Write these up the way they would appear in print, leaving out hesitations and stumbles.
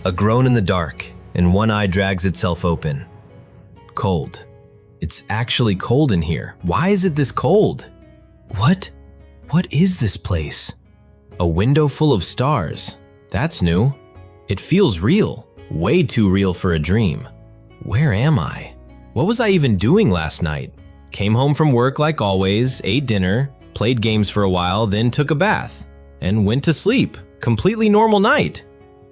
A groan in the dark, and one eye drags itself open. Cold. It's actually cold in here. Why is it this cold? What is this place? A window full of stars. That's new. It feels real. Way too real for a dream. Where am I? What was I even doing last night? Came home from work like always, ate dinner, played games for a while, then took a bath, and went to sleep. Completely normal night.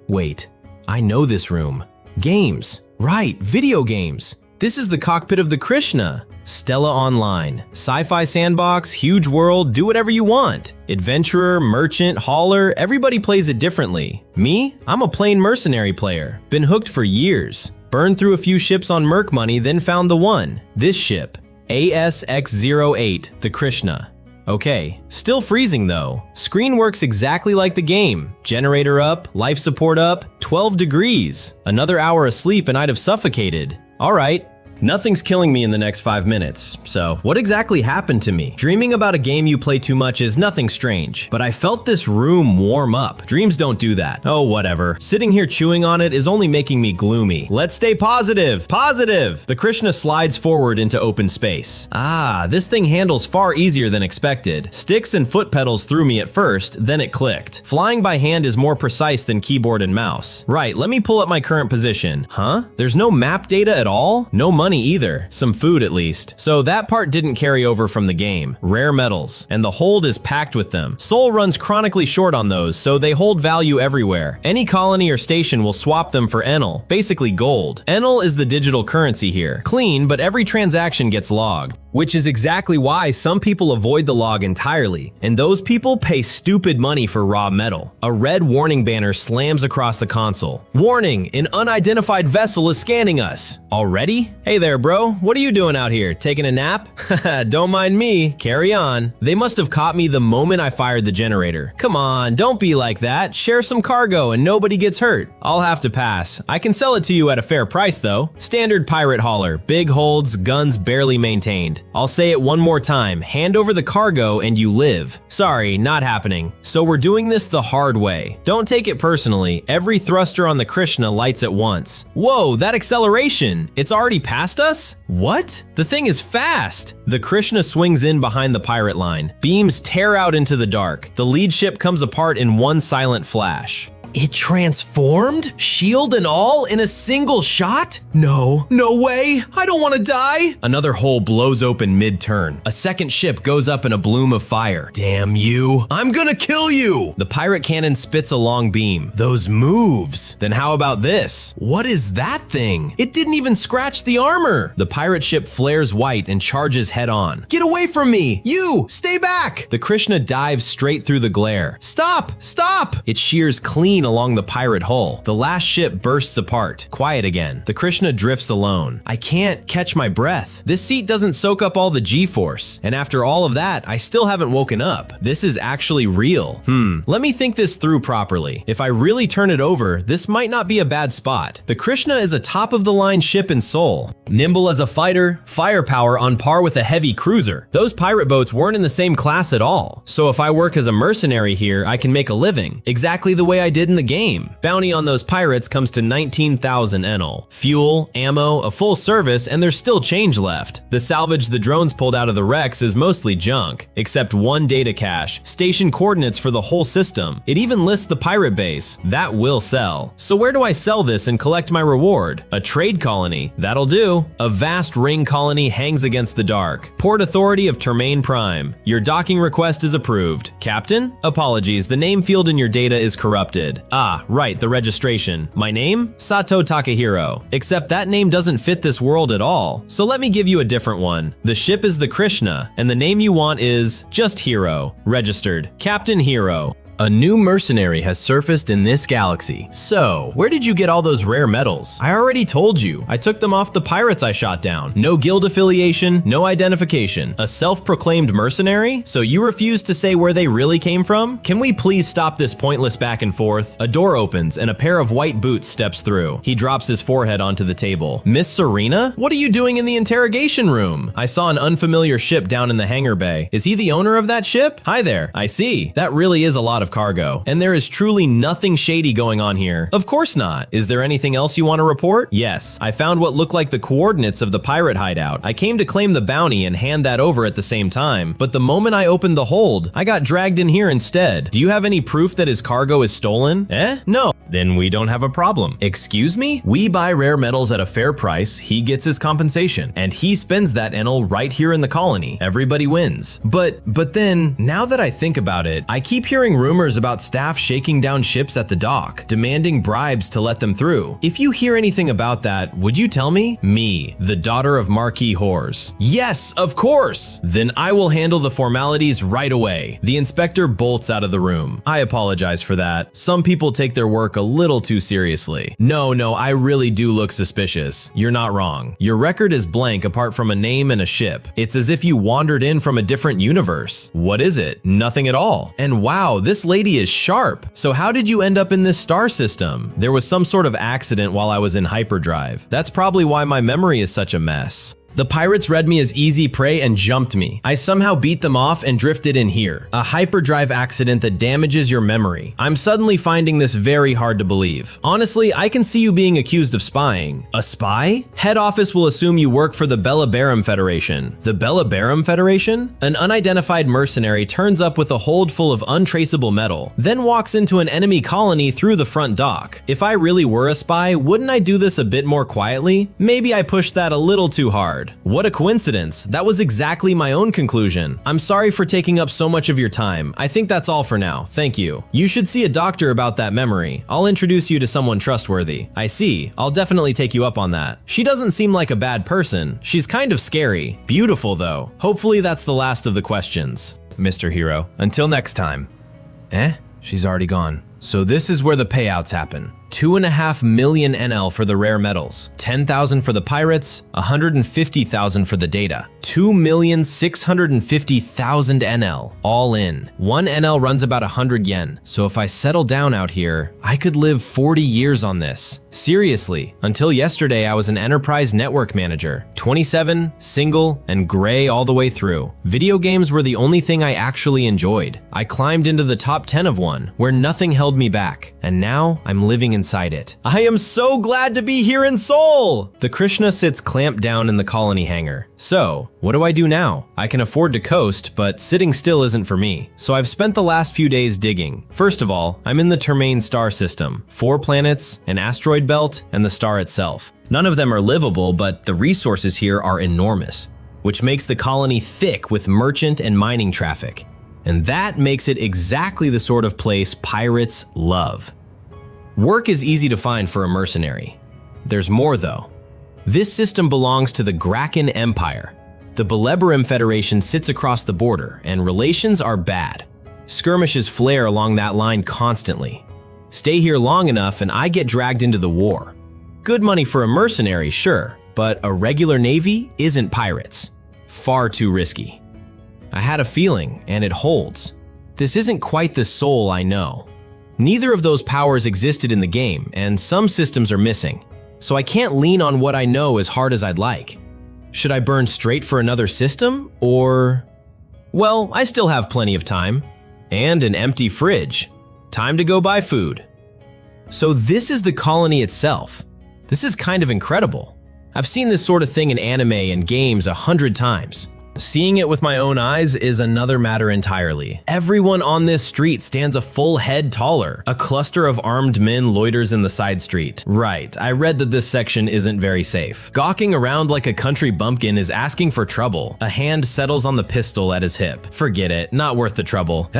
Wait, I know this room. Games. Right, video games. This is the cockpit of the Krishna. Stella Online. Sci-fi sandbox, huge world, do whatever you want. Adventurer, merchant, hauler, everybody plays it differently. Me? I'm a plain mercenary player. Been hooked for years. Burned through a few ships on merc money, then found the one. This ship. ASX-08 the Krishna. Okay, still freezing though. Screen works exactly like the game. Generator up, life support up, 12 degrees. Another hour of sleep and I'd have suffocated. All right. Nothing's killing me in the next 5 minutes, so what exactly happened to me? Dreaming about a game you play too much is nothing strange, but I felt this room warm up. Dreams don't do that. Oh, whatever. Sitting here chewing on it is only making me gloomy. Let's stay positive. Positive! The Krishna slides forward into open space. Ah, this thing handles far easier than expected. Sticks and foot pedals threw me at first, then it clicked. Flying by hand is more precise than keyboard and mouse. Right, let me pull up my current position. Huh? There's no map data at all? No money either. Some food at least. So that part didn't carry over from the game. Rare metals, and the hold is packed with them. Soul runs chronically short on those, so they hold value everywhere. Any colony or station will swap them for enel, basically gold. Enel is the digital currency here. Clean, but every transaction gets logged. Which is exactly why some people avoid the log entirely, and those people pay stupid money for raw metal. A red warning banner slams across the console. Warning, an unidentified vessel is scanning us. Already? Hey there, bro. What are you doing out here? Taking a nap? Haha, don't mind me. Carry on. They must have caught me the moment I fired the generator. Come on, don't be like that. Share some cargo and nobody gets hurt. I'll have to pass. I can sell it to you at a fair price though. Standard pirate hauler. Big holds, guns barely maintained. I'll say it one more time, hand over the cargo and you live. Sorry, not happening. So we're doing this the hard way. Don't take it personally, every thruster on the Krishna lights at once. Whoa, that acceleration! It's already past us? What? The thing is fast! The Krishna swings in behind the pirate line. Beams tear out into the dark. The lead ship comes apart in one silent flash. It transformed? Shield and all in a single shot? No way, I don't want to die. Another hole blows open mid-turn. A second ship goes up in a bloom of fire. Damn you, I'm gonna kill you. The pirate cannon spits a long beam. Those moves. Then how about this? What is that thing? It didn't even scratch the armor. The pirate ship flares white and charges head on. Get away from me, you, stay back. The Krishna dives straight through the glare. Stop. It shears clean along the pirate hull. The last ship bursts apart. Quiet again. The Krishna drifts alone. I can't catch my breath. This seat doesn't soak up all the G-force. And after all of that, I still haven't woken up. This is actually real. Let me think this through properly. If I really turn it over, this might not be a bad spot. The Krishna is a top-of-the-line ship in Seoul. Nimble as a fighter, firepower on par with a heavy cruiser. Those pirate boats weren't in the same class at all. So if I work as a mercenary here, I can make a living. Exactly the way I did in the game. Bounty on those pirates comes to 19,000 enel. Fuel, ammo, a full service, and there's still change left. The salvage the drones pulled out of the wrecks is mostly junk, except one data cache, station coordinates for the whole system. It even lists the pirate base. That will sell. So where do I sell this and collect my reward? A trade colony. That'll do. A vast ring colony hangs against the dark. Port Authority of Termain Prime. Your docking request is approved. Captain? Apologies, the name field in your data is corrupted. Ah, right, the registration. My name? Satou Takahiro. Except that name doesn't fit this world at all. So let me give you a different one. The ship is the Krishna, and the name you want is just Hiro. Registered. Captain Hiro. A new mercenary has surfaced in this galaxy. So, where did you get all those rare metals? I already told you. I took them off the pirates I shot down. No guild affiliation, no identification. A self-proclaimed mercenary? So you refuse to say where they really came from? Can we please stop this pointless back and forth? A door opens and a pair of white boots steps through. He drops his forehead onto the table. Miss Serena? What are you doing in the interrogation room? I saw an unfamiliar ship down in the hangar bay. Is he the owner of that ship? Hi there. I see. That really is a lot of of cargo, and there is truly nothing shady going on here. Of course not. Is there anything else you want to report? Yes, I found what looked like the coordinates of the pirate hideout. I came to claim the bounty and hand that over at the same time, but the moment I opened the hold, I got dragged in here instead. Do you have any proof that his cargo is stolen? No. Then we don't have a problem. Excuse me? We buy rare metals at a fair price, he gets his compensation, and he spends that enel right here in the colony. Everybody wins. But then, now that I think about it, I keep hearing rumors about staff shaking down ships at the dock, demanding bribes to let them through. If you hear anything about that, would you tell me? Me, the daughter of Marquis whores. Yes, of course! Then I will handle the formalities right away. The inspector bolts out of the room. I apologize for that. Some people take their work a little too seriously. No, I really do look suspicious. You're not wrong. Your record is blank apart from a name and a ship. It's as if you wandered in from a different universe. What is it? Nothing at all. And wow, this lady is sharp. So how did you end up in this star system? There was some sort of accident while I was in hyperdrive. That's probably why my memory is such a mess. The pirates read me as easy prey and jumped me. I somehow beat them off and drifted in here. A hyperdrive accident that damages your memory. I'm suddenly finding this very hard to believe. Honestly, I can see you being accused of spying. A spy? Head office will assume you work for the Bellabarum Federation. The Bellabarum Federation? An unidentified mercenary turns up with a hold full of untraceable metal, then walks into an enemy colony through the front dock. If I really were a spy, wouldn't I do this a bit more quietly? Maybe I pushed that a little too hard. What a coincidence. That was exactly my own conclusion. I'm sorry for taking up so much of your time. I think that's all for now. Thank you. You should see a doctor about that memory. I'll introduce you to someone trustworthy. I see. I'll definitely take you up on that. She doesn't seem like a bad person. She's kind of scary. Beautiful though. Hopefully that's the last of the questions. Mr. Hiro, until next time. She's already gone. So this is where the payouts happen. 2.5 million NL for the rare metals, 10,000 for the pirates, 150,000 for the data, 2,650,000 NL, all in. 1 NL runs about 100 yen, so if I settle down out here, I could live 40 years on this. Seriously, until yesterday I was an enterprise network manager, 27, single, and gray all the way through. Video games were the only thing I actually enjoyed. I climbed into the top 10 of one, where nothing held me back, and now I'm living inside it. I am so glad to be here in Seoul! The Krishna sits clamped down in the colony hangar. So, what do I do now? I can afford to coast, but sitting still isn't for me. So I've spent the last few days digging. First of all, I'm in the Termain star system. 4 planets, an asteroid belt, and the star itself. None of them are livable, but the resources here are enormous, which makes the colony thick with merchant and mining traffic. And that makes it exactly the sort of place pirates love. Work is easy to find for a mercenary. There's more though. This system belongs to the Graken Empire. The Bellabarum Federation sits across the border, and relations are bad. Skirmishes flare along that line constantly. Stay here long enough and I get dragged into the war. Good money for a mercenary, sure, but a regular navy isn't pirates. Far too risky. I had a feeling, and it holds. This isn't quite the Seoul I know. Neither of those powers existed in the game, and some systems are missing. So I can't lean on what I know as hard as I'd like. Should I burn straight for another system, or… Well, I still have plenty of time. And an empty fridge. Time to go buy food. So this is the colony itself. This is kind of incredible. I've seen this sort of thing in anime and games 100 times. Seeing it with my own eyes is another matter entirely. Everyone on this street stands a full head taller. A cluster of armed men loiters in the side street. Right, I read that this section isn't very safe. Gawking around like a country bumpkin is asking for trouble. A hand settles on the pistol at his hip. Forget it, not worth the trouble.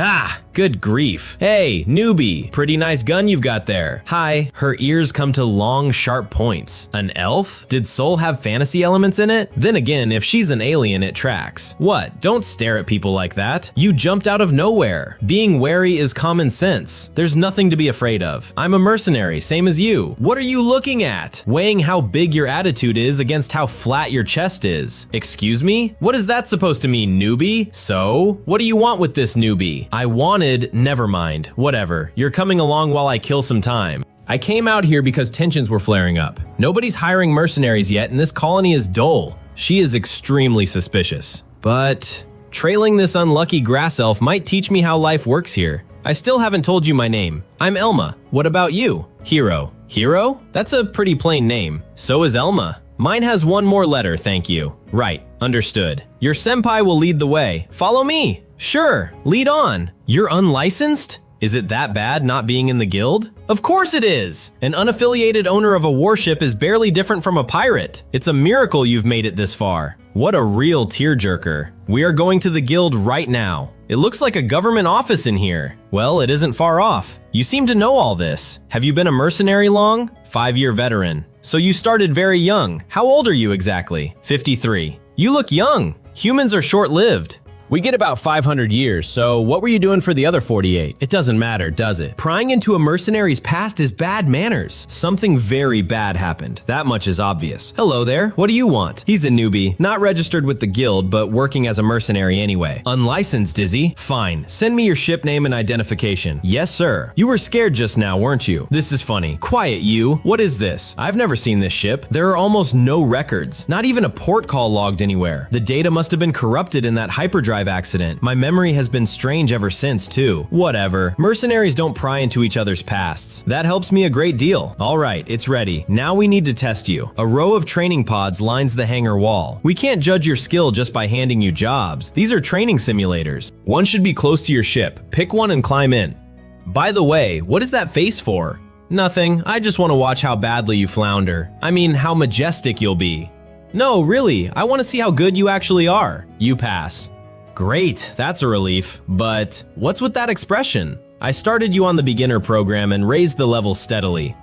Good grief. Hey, newbie, pretty nice gun you've got there. Hi. Her ears come to long, sharp points. An elf? Did Soul have fantasy elements in it? Then again, if she's an alien, it tracks. What? Don't stare at people like that. You jumped out of nowhere. Being wary is common sense. There's nothing to be afraid of. I'm a mercenary, same as you. What are you looking at? Weighing how big your attitude is against how flat your chest is. Excuse me? What is that supposed to mean, newbie? So, what do you want with this newbie? I wanted, never mind, whatever. You're coming along while I kill some time. I came out here because tensions were flaring up. Nobody's hiring mercenaries yet and this colony is dull. She is extremely suspicious. But trailing this unlucky grass elf might teach me how life works here. I still haven't told you my name. I'm Elma. What about you? Hiro. Hiro? That's a pretty plain name. So is Elma. Mine has one more letter, thank you. Right, understood. Your senpai will lead the way. Follow me. Sure, lead on. You're unlicensed? Is it that bad not being in the guild? Of course it is! An unaffiliated owner of a warship is barely different from a pirate. It's a miracle you've made it this far. What a real tearjerker. We are going to the guild right now. It looks like a government office in here. Well, it isn't far off. You seem to know all this. Have you been a mercenary long? 5-year veteran. So you started very young. How old are you exactly? 53. You look young. Humans are short-lived. We get about 500 years, so what were you doing for the other 48? It doesn't matter, does it? Prying into a mercenary's past is bad manners. Something very bad happened. That much is obvious. Hello there, what do you want? He's a newbie, not registered with the guild, but working as a mercenary anyway. Unlicensed, is he? Fine, send me your ship name and identification. Yes, sir. You were scared just now, weren't you? This is funny. Quiet, you. What is this? I've never seen this ship. There are almost no records. Not even a port call logged anywhere. The data must have been corrupted in that hyperdrive accident. My memory has been strange ever since, too. Whatever. Mercenaries don't pry into each other's pasts. That helps me a great deal. All right, it's ready. Now we need to test you. A row of training pods lines the hangar wall. We can't judge your skill just by handing you jobs. These are training simulators. One should be close to your ship. Pick one and climb in. By the way, what is that face for? Nothing. I just want to watch how badly you flounder. I mean, how majestic you'll be. No, really. I want to see how good you actually are. You pass. Great, that's a relief, but what's with that expression? I started you on the beginner program and raised the level steadily.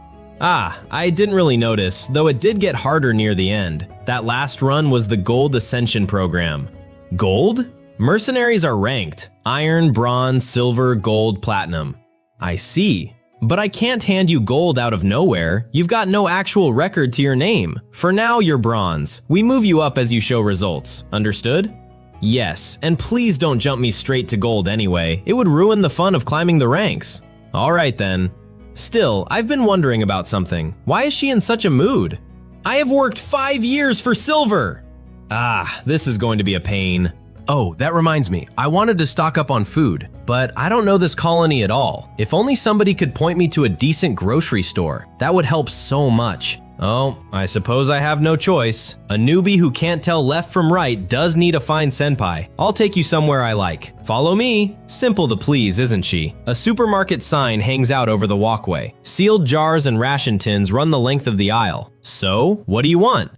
Ah, I didn't really notice, though it did get harder near the end. That last run was the Gold Ascension program. Gold? Mercenaries are ranked. Iron, bronze, silver, gold, platinum. I see. But I can't hand you gold out of nowhere. You've got no actual record to your name. For now, you're bronze. We move you up as you show results. Understood? Yes, and please don't jump me straight to gold anyway. It would ruin the fun of climbing the ranks. All right then. Still, I've been wondering about something. Why is she in such a mood? I have worked 5 years for silver! Ah, this is going to be a pain. Oh, that reminds me. I wanted to stock up on food, but I don't know this colony at all. If only somebody could point me to a decent grocery store. That would help so much. Oh, I suppose I have no choice. A newbie who can't tell left from right does need a fine senpai. I'll take you somewhere I like. Follow me. Simple to please, isn't she? A supermarket sign hangs out over the walkway. Sealed jars and ration tins run the length of the aisle. So, what do you want?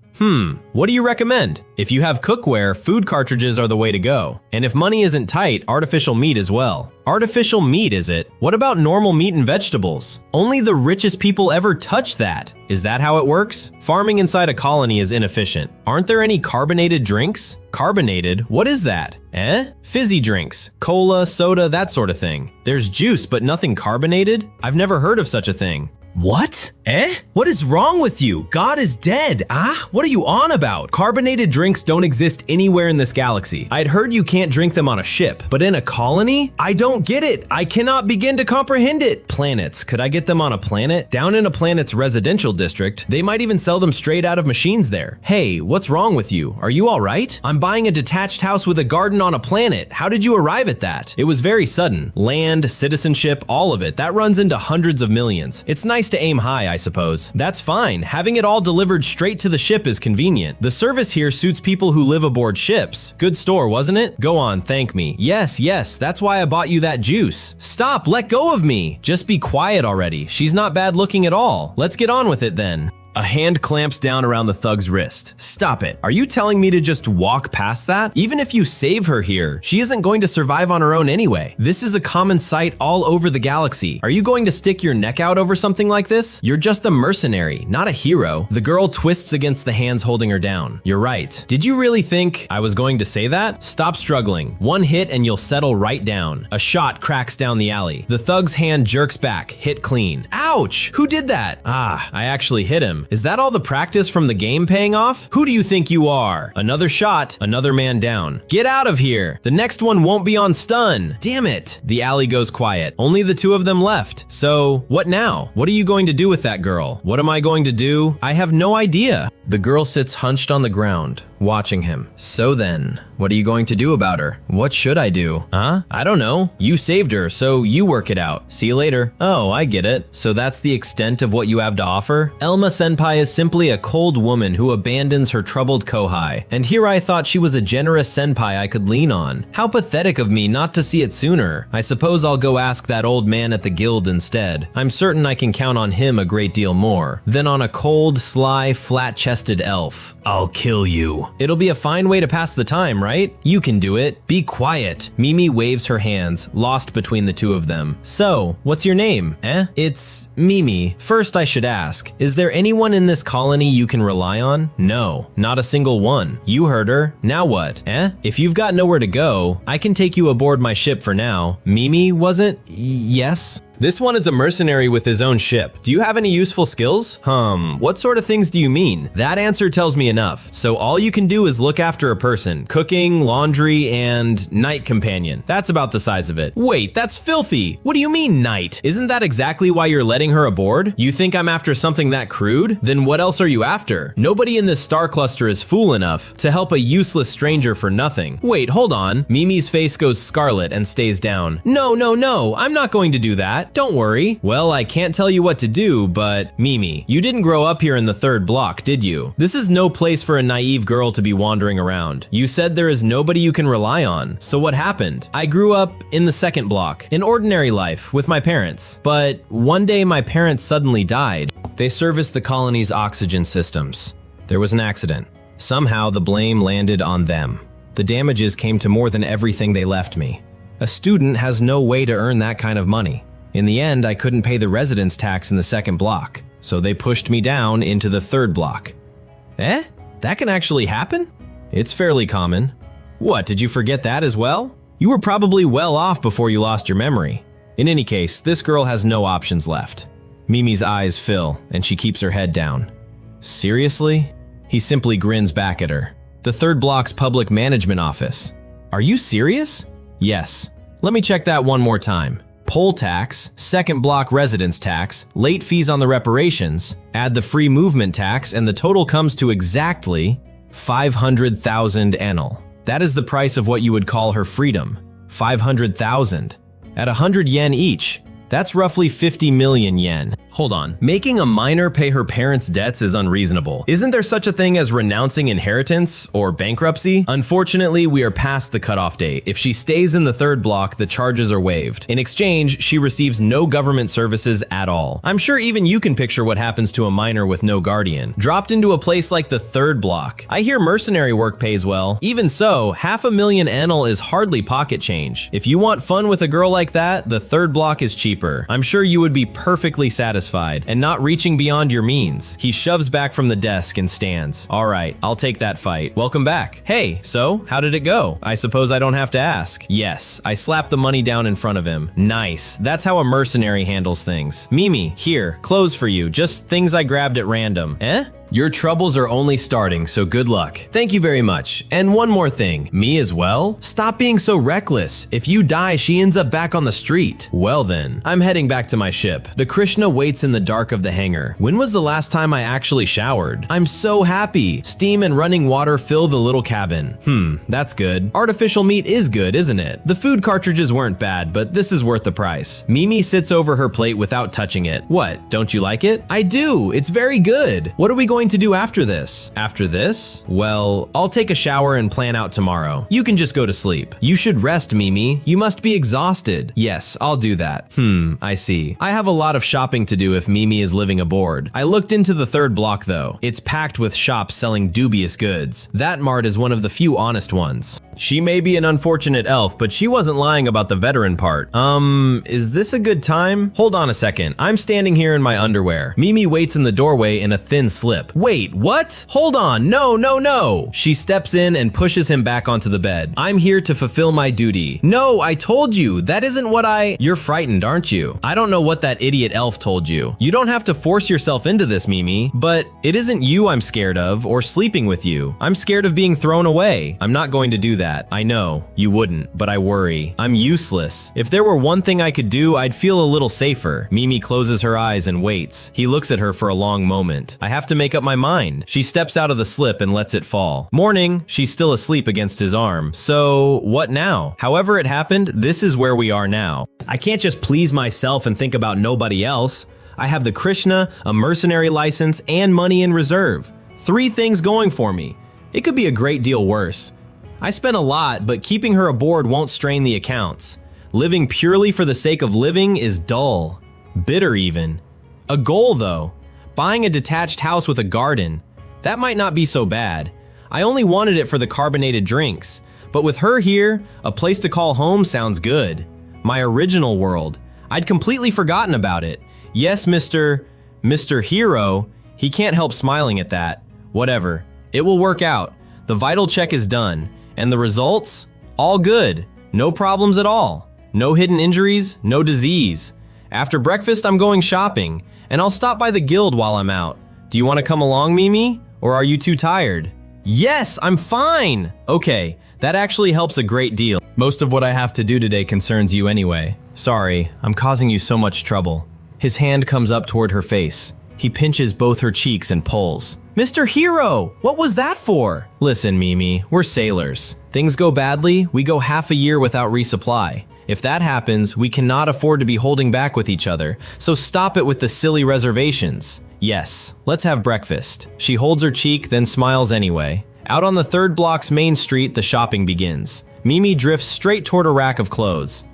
What do you recommend? If you have cookware, food cartridges are the way to go. And if money isn't tight, artificial meat as well. Artificial meat, is it? What about normal meat and vegetables? Only the richest people ever touch that. Is that how it works? Farming inside a colony is inefficient. Aren't there any carbonated drinks? Carbonated? What is that? Fizzy drinks. Cola, soda, that sort of thing. There's juice, but nothing carbonated? I've never heard of such a thing. What? What is wrong with you? God is dead. What are you on about? Carbonated drinks don't exist anywhere in this galaxy. I'd heard you can't drink them on a ship, but in a colony? I don't get it. I cannot begin to comprehend it. Planets. Could I get them on a planet? Down in a planet's residential district. They might even sell them straight out of machines there. Hey, what's wrong with you? Are you all right? I'm buying a detached house with a garden on a planet. How did you arrive at that? It was very sudden. Land, citizenship, all of it. That runs into hundreds of millions. It's nice to aim high, I suppose. That's fine. Having it all delivered straight to the ship is convenient. The service here suits people who live aboard ships. Good store, wasn't it? Go on, thank me. Yes, that's why I bought you that juice. Stop, let go of me. Just be quiet already. She's not bad looking at all. Let's get on with it then. A hand clamps down around the thug's wrist. Stop it. Are you telling me to just walk past that? Even if you save her here, she isn't going to survive on her own anyway. This is a common sight all over the galaxy. Are you going to stick your neck out over something like this? You're just a mercenary, not a hero. The girl twists against the hands holding her down. You're right. Did you really think I was going to say that? Stop struggling. One hit and you'll settle right down. A shot cracks down the alley. The thug's hand jerks back, hit clean. Ouch! Who did that? I actually hit him. him. Is that all the practice from the game paying off? Who do you think you are? Another shot, another man down. Get out of here. The next one won't be on stun. Damn it. The alley goes quiet. Only the two of them left. So, what now? What are you going to do with that girl? What am I going to do? I have no idea. The girl sits hunched on the ground, watching him. So then, what are you going to do about her? What should I do? Huh? I don't know. You saved her, so you work it out. See you later. Oh, I get it. So that's the extent of what you have to offer? Elma Senpai is simply a cold woman who abandons her troubled kohai. And here I thought she was a generous senpai I could lean on. How pathetic of me not to see it sooner. I suppose I'll go ask that old man at the guild instead. I'm certain I can count on him a great deal more than on a cold, sly, flat-chested elf. I'll kill you. It'll be a fine way to pass the time, right? You can do it. Be quiet. Mimi waves her hands, lost between the two of them. So, what's your name? It's Mimi. First I should ask, is there anyone in this colony you can rely on? No, not a single one. You heard her. Now what? If you've got nowhere to go, I can take you aboard my ship for now. Mimi, wasn't? Yes? This one is a mercenary with his own ship. Do you have any useful skills? What sort of things do you mean? That answer tells me enough. So all you can do is look after a person. Cooking, laundry, and night companion. That's about the size of it. Wait, that's filthy. What do you mean night? Isn't that exactly why you're letting her aboard? You think I'm after something that crude? Then what else are you after? Nobody in this star cluster is fool enough to help a useless stranger for nothing. Wait, hold on. Mimi's face goes scarlet and stays down. No, I'm not going to do that. Don't worry. Well, I can't tell you what to do, but Mimi, you didn't grow up here in the 3rd block, did you? This is no place for a naive girl to be wandering around. You said there is nobody you can rely on. So what happened? I grew up in the 2nd block, an ordinary life with my parents. But one day my parents suddenly died. They serviced the colony's oxygen systems. There was an accident. Somehow the blame landed on them. The damages came to more than everything they left me. A student has no way to earn that kind of money. In the end, I couldn't pay the residence tax in the 2nd block, so they pushed me down into the 3rd block. That can actually happen? It's fairly common. What, did you forget that as well? You were probably well off before you lost your memory. In any case, this girl has no options left. Mimi's eyes fill, and she keeps her head down. Seriously? He simply grins back at her. The 3rd block's public management office. Are you serious? Yes. Let me check that one more time. Poll tax, 2nd block residence tax, late fees on the reparations, add the free movement tax, and the total comes to exactly 500,000 enel. That is the price of what you would call her freedom. 500,000. At 100 yen each, that's roughly 50 million yen. Hold on. Making a minor pay her parents' debts is unreasonable. Isn't there such a thing as renouncing inheritance or bankruptcy? Unfortunately, we are past the cutoff date. If she stays in the 3rd block, the charges are waived. In exchange, she receives no government services at all. I'm sure even you can picture what happens to a minor with no guardian. Dropped into a place like the 3rd block. I hear mercenary work pays well. Even so, 500,000 enel is hardly pocket change. If you want fun with a girl like that, the 3rd block is cheaper. I'm sure you would be perfectly satisfied and not reaching beyond your means. He shoves back from the desk and stands. All right, I'll take that fight. Welcome back. Hey, so how did it go? I suppose I don't have to ask. Yes, I slapped the money down in front of him. Nice. That's how a mercenary handles things. Mimi, here, clothes for you. Just things I grabbed at random. Your troubles are only starting, so good luck. Thank you very much. And one more thing, me as well? Stop being so reckless. If you die, she ends up back on the street. Well then, I'm heading back to my ship. The Krishna waits in the dark of the hangar. When was the last time I actually showered? I'm so happy. Steam and running water fill the little cabin. That's good. Artificial meat is good, isn't it? The food cartridges weren't bad, but this is worth the price. Mimi sits over her plate without touching it. What, don't you like it? I do, it's very good. What are we going to do after this? After this? Well, I'll take a shower and plan out tomorrow. You can just go to sleep. You should rest, Mimi. You must be exhausted. Yes, I'll do that. I see. I have a lot of shopping to do if Mimi is living aboard. I looked into the 3rd block though. It's packed with shops selling dubious goods. That mart is one of the few honest ones. She may be an unfortunate elf, but she wasn't lying about the veteran part. Is this a good time? Hold on a second. I'm standing here in my underwear. Mimi waits in the doorway in a thin slip. up. Wait, what? Hold on, no, no, no. She steps in and pushes him back onto the bed. I'm here to fulfill my duty. No, I told you, that isn't what You're frightened, aren't you? I don't know what that idiot elf told you. You don't have to force yourself into this, Mimi, but it isn't you I'm scared of or sleeping with you. I'm scared of being thrown away. I'm not going to do that. I know, you wouldn't, but I worry. I'm useless. If there were one thing I could do, I'd feel a little safer. Mimi closes her eyes and waits. He looks at her for a long moment. I have to make up my mind. She steps out of the slip and lets it fall. Morning, she's still asleep against his arm. So, what now? However it happened, this is where we are now. I can't just please myself and think about nobody else. I have the Krishna, a mercenary license, and money in reserve. 3 things going for me. It could be a great deal worse. I spent a lot, but keeping her aboard won't strain the accounts. Living purely for the sake of living is dull. Bitter even. A goal though. Buying a detached house with a garden. That might not be so bad. I only wanted it for the carbonated drinks. But with her here, a place to call home sounds good. My original world. I'd completely forgotten about it. Yes, Mr. Hiro. He can't help smiling at that. Whatever. It will work out. The vital check is done. And the results? All good. No problems at all. No hidden injuries, no disease. After breakfast, I'm going shopping, and I'll stop by the guild while I'm out. Do you want to come along, Mimi? Or are you too tired? Yes, I'm fine! Okay, that actually helps a great deal. Most of what I have to do today concerns you anyway. Sorry, I'm causing you so much trouble. His hand comes up toward her face. He pinches both her cheeks and pulls. Mr. Hiro, what was that for? Listen, Mimi, we're sailors. Things go badly, we go half a year without resupply. If that happens, we cannot afford to be holding back with each other, so stop it with the silly reservations. Yes, let's have breakfast. She holds her cheek, then smiles anyway. Out on the 3rd block's main street, the shopping begins. Mimi drifts straight toward a rack of clothes.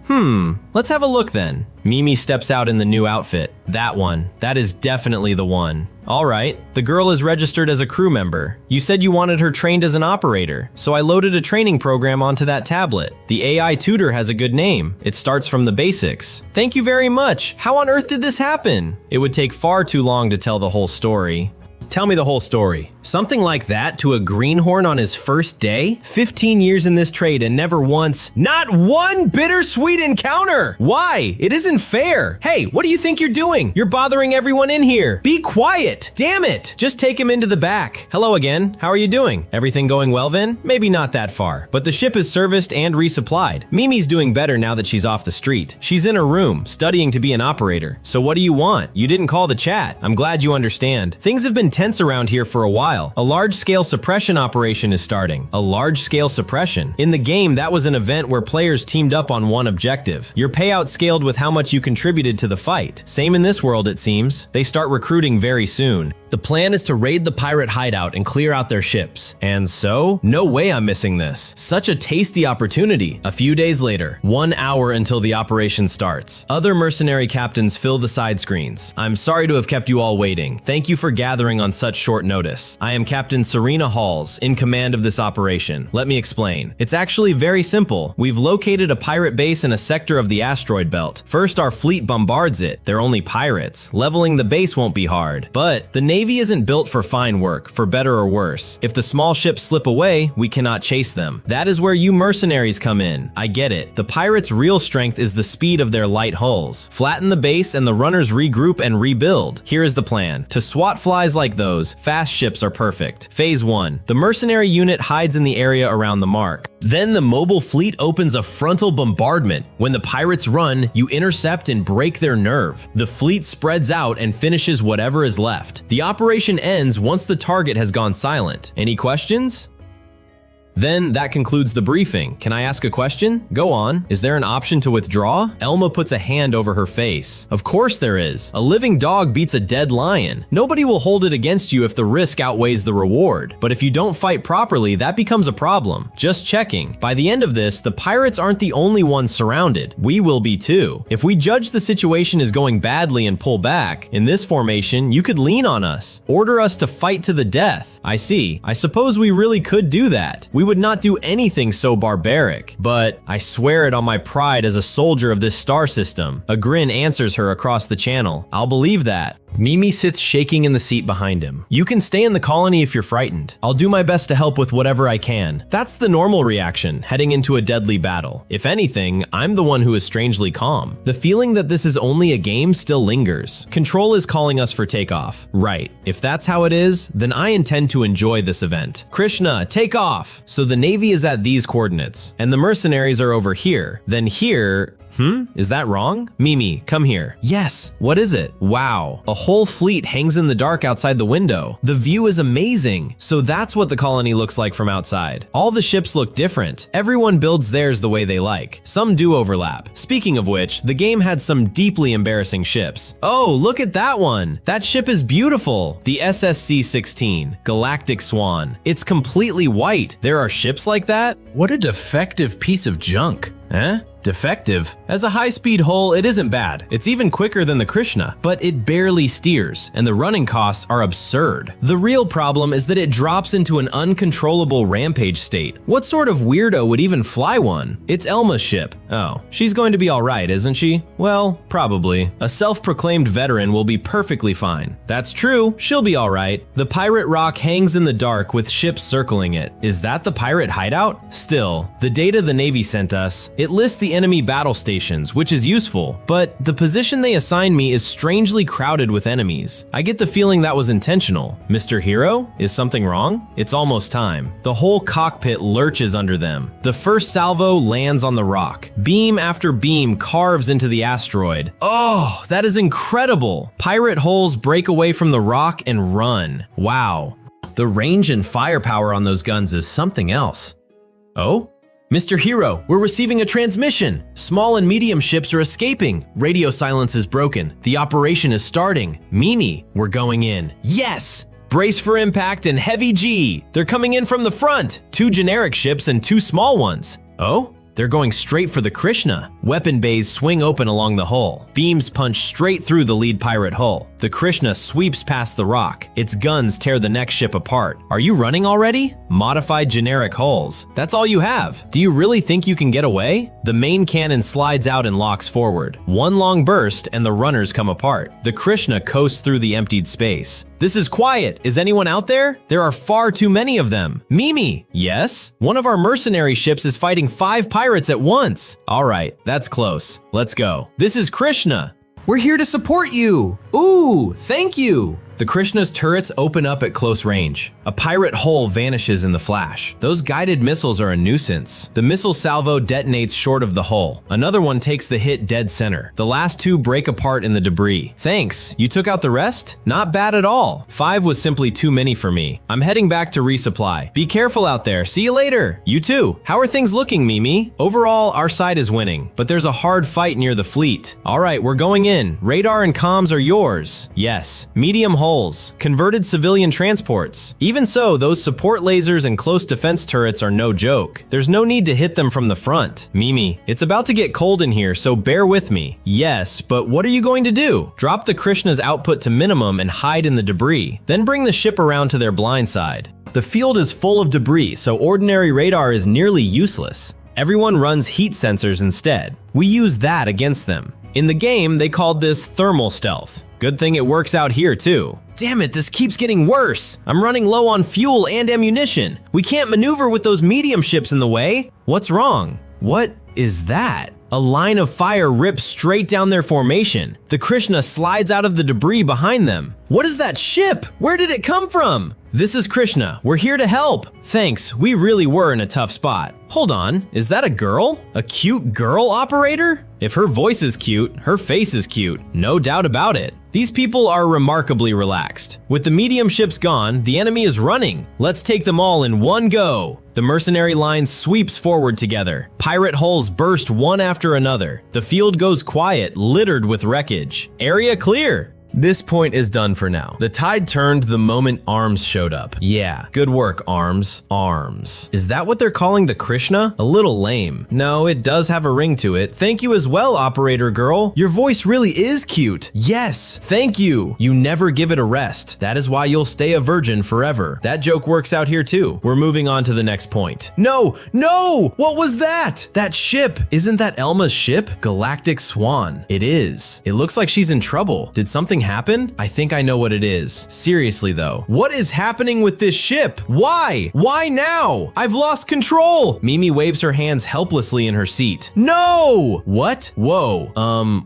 Let's have a look then. Mimi steps out in the new outfit. That one. That is definitely the one. Alright, the girl is registered as a crew member. You said you wanted her trained as an operator, so I loaded a training program onto that tablet. The AI tutor has a good name. It starts from the basics. Thank you very much. How on earth did this happen? It would take far too long to tell the whole story. Tell me the whole story. Something like that to a greenhorn on his first day? 15 years in this trade and never once, not one bittersweet encounter! Why? It isn't fair! Hey, what do you think you're doing? You're bothering everyone in here! Be quiet! Damn it! Just take him into the back. Hello again, how are you doing? Everything going well, Vin? Maybe not that far, but the ship is serviced and resupplied. Mimi's doing better now that she's off the street. She's in her room, studying to be an operator. So what do you want? You didn't call the chat. I'm glad you understand. Things have been tense around here for a while. A large-scale suppression operation is starting. A large-scale suppression? In the game, that was an event where players teamed up on one objective. Your payout scaled with how much you contributed to the fight. Same in this world, it seems. They start recruiting very soon. The plan is to raid the pirate hideout and clear out their ships. And so, no way I'm missing this. Such a tasty opportunity. A few days later, 1 hour until the operation starts. Other mercenary captains fill the side screens. I'm sorry to have kept you all waiting. Thank you for gathering on such short notice. I am Captain Serena Halls, in command of this operation. Let me explain. It's actually very simple. We've located a pirate base in a sector of the asteroid belt. First, our fleet bombards it. They're only pirates. Leveling the base won't be hard. But the Navy isn't built for fine work, for better or worse. If the small ships slip away, we cannot chase them. That is where you mercenaries come in. I get it. The pirates' real strength is the speed of their light hulls. Flatten the base and the runners regroup and rebuild. Here is the plan. To swat flies like those, fast ships are perfect. Phase 1. The mercenary unit hides in the area around the mark. Then the mobile fleet opens a frontal bombardment. When the pirates run, you intercept and break their nerve. The fleet spreads out and finishes whatever is left. The operation ends once the target has gone silent. Any questions? Then that concludes the briefing. Can I ask a question? Go on. Is there an option to withdraw? Elma puts a hand over her face. Of course there is. A living dog beats a dead lion. Nobody will hold it against you if the risk outweighs the reward. But if you don't fight properly, that becomes a problem. Just checking. By the end of this, the pirates aren't the only ones surrounded. We will be too. If we judge the situation is going badly and pull back, in this formation, you could lean on us. Order us to fight to the death. I see. I suppose we really could do that. We would not do anything so barbaric. But I swear it on my pride as a soldier of this star system. A grin answers her across the channel. I'll believe that. Mimi sits shaking in the seat behind him. You can stay in the colony if you're frightened. I'll do my best to help with whatever I can. That's the normal reaction heading into a deadly battle. If anything, I'm the one who is strangely calm. The feeling that this is only a game still lingers. Control is calling us for takeoff. Right. If that's how it is, then I intend to enjoy this event. Krishna, take off! So the Navy is at these coordinates, and the mercenaries are over here. Then here... Is that wrong? Mimi, come here. Yes, what is it? Wow, a whole fleet hangs in the dark outside the window. The view is amazing. So that's what the colony looks like from outside. All the ships look different. Everyone builds theirs the way they like. Some do overlap. Speaking of which, the game had some deeply embarrassing ships. Oh, look at that one. That ship is beautiful. The SSC-16, Galactic Swan. It's completely white. There are ships like that? What a defective piece of junk. Eh? Defective? As a high-speed hull, it isn't bad. It's even quicker than the Krishna, but it barely steers, and the running costs are absurd. The real problem is that it drops into an uncontrollable rampage state. What sort of weirdo would even fly one? It's Elma's ship. Oh, she's going to be alright, isn't she? Well, probably. A self-proclaimed veteran will be perfectly fine. That's true, she'll be alright. The pirate rock hangs in the dark with ships circling it. Is that the pirate hideout? Still, the data the Navy sent us, it lists the enemy battle stations, which is useful, but the position they assign me is strangely crowded with enemies. I get the feeling that was intentional. Mr. Hiro? Is something wrong? It's almost time. The whole cockpit lurches under them. The first salvo lands on the rock. Beam after beam carves into the asteroid. Oh, that is incredible! Pirate hulls break away from the rock and run. Wow. The range and firepower on those guns is something else. Oh? Mr. Hiro, we're receiving a transmission. Small and medium ships are escaping. Radio silence is broken. The operation is starting. Mimi, we're going in. Yes! Brace for impact and heavy G. They're coming in from the front. 2 generic ships and 2 small ones. Oh? They're going straight for the Krishna. Weapon bays swing open along the hull. Beams punch straight through the lead pirate hull. The Krishna sweeps past the rock. Its guns tear the next ship apart. Are you running already? Modified generic hulls. That's all you have. Do you really think you can get away? The main cannon slides out and locks forward. One long burst and the runners come apart. The Krishna coasts through the emptied space. This is quiet. Is anyone out there? There are far too many of them. Mimi! Yes? One of our mercenary ships is fighting 5 pirates at once. Alright, that's close. Let's go. This is Krishna. We're here to support you. Ooh, thank you. The Krishna's turrets open up at close range. A pirate hull vanishes in the flash. Those guided missiles are a nuisance. The missile salvo detonates short of the hull. Another one takes the hit dead center. The last 2 break apart in the debris. Thanks, you took out the rest? Not bad at all. 5 was simply too many for me. I'm heading back to resupply. Be careful out there, see you later. You too. How are things looking, Mimi? Overall, our side is winning, but there's a hard fight near the fleet. Alright, we're going in. Radar and comms are yours. Yes, medium hulls, converted civilian transports. Even so, those support lasers and close defense turrets are no joke. There's no need to hit them from the front. Mimi, it's about to get cold in here, so bear with me. Yes, but what are you going to do? Drop the Krishna's output to minimum and hide in the debris. Then bring the ship around to their blind side. The field is full of debris, so ordinary radar is nearly useless. Everyone runs heat sensors instead. We use that against them. In the game, they called this thermal stealth. Good thing it works out here too. Damn it, this keeps getting worse. I'm running low on fuel and ammunition. We can't maneuver with those medium ships in the way. What's wrong? What is that? A line of fire rips straight down their formation. The Krishna slides out of the debris behind them. What is that ship? Where did it come from? This is Krishna. We're here to help. Thanks, we really were in a tough spot. Hold on, is that a girl? A cute girl operator? If her voice is cute, her face is cute. No doubt about it. These people are remarkably relaxed. With the medium ships gone, the enemy is running. Let's take them all in one go. The mercenary line sweeps forward together. Pirate hulls burst one after another. The field goes quiet, littered with wreckage. Area clear. This point is done for now. The tide turned the moment Arms showed up. Yeah, good work, Arms. Arms. Is that what they're calling the Krishna? A little lame. No, it does have a ring to it. Thank you as well, operator girl. Your voice really is cute. Yes, thank you. You never give it a rest. That is why you'll stay a virgin forever. That joke works out here too. We're moving on to the next point. No, no! What was that? That ship. Isn't that Elma's ship? Galactic Swan. It is. It looks like she's in trouble. Did something happen? I think I know what it is. Seriously though, what is happening with this ship? Why? Why now? I've lost control! Mimi waves her hands helplessly in her seat. No! What? Whoa.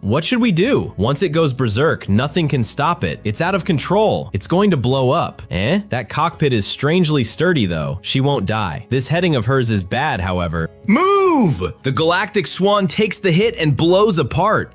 What should we do? Once it goes berserk, nothing can stop it. It's out of control. It's going to blow up. That cockpit is strangely sturdy though. She won't die. This heading of hers is bad, however. Move! The Galactic Swan takes the hit and blows apart.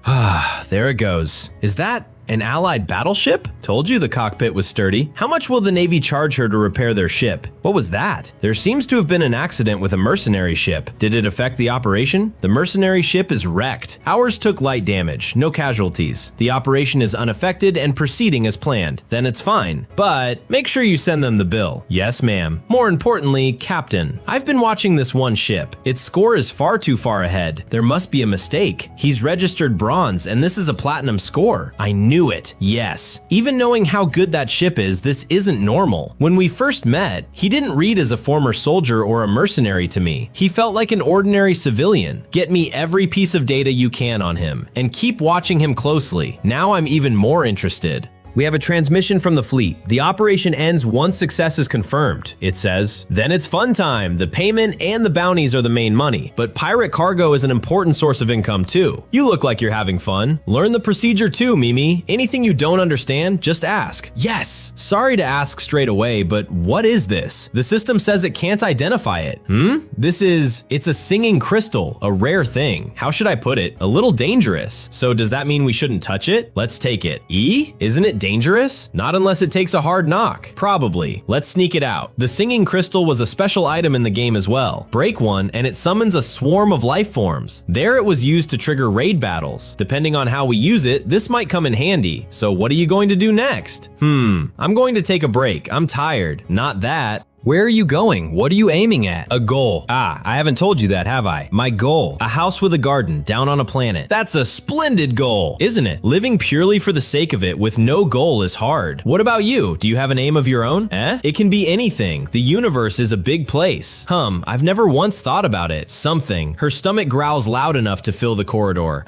There it goes. Is that an Allied battleship? Told you the cockpit was sturdy. How much will the Navy charge her to repair their ship? What was that? There seems to have been an accident with a mercenary ship. Did it affect the operation? The mercenary ship is wrecked. Ours took light damage, no casualties. The operation is unaffected and proceeding as planned. Then it's fine. But make sure you send them the bill. Yes, ma'am. More importantly, Captain. I've been watching this one ship. Its score is far too far ahead. There must be a mistake. He's registered bronze and this is a platinum score. I knew it. Yes. Even knowing how good that ship is, this isn't normal. When we first met, he didn't read as a former soldier or a mercenary to me. He felt like an ordinary civilian. Get me every piece of data you can on him, and keep watching him closely. Now I'm even more interested. We have a transmission from the fleet. The operation ends once success is confirmed, it says. Then it's fun time. The payment and the bounties are the main money, but pirate cargo is an important source of income too. You look like you're having fun. Learn the procedure too, Mimi. Anything you don't understand, just ask. Yes. Sorry to ask straight away, but what is this? The system says it can't identify it. It's a singing crystal, a rare thing. How should I put it? A little dangerous. So does that mean we shouldn't touch it? Let's take it. Isn't it dangerous? Not unless it takes a hard knock. Probably. Let's sneak it out. The singing crystal was a special item in the game as well. Break one and it summons a swarm of life forms. There it was used to trigger raid battles. Depending on how we use it, this might come in handy. So what are you going to do next? I'm going to take a break. I'm tired. Not that. Where are you going? What are you aiming at? A goal. I haven't told you that, have I? My goal. A house with a garden, down on a planet. That's a splendid goal, isn't it? Living purely for the sake of it with no goal is hard. What about you? Do you have an aim of your own? It can be anything. The universe is a big place. I've never once thought about it. Something. Her stomach growls loud enough to fill the corridor.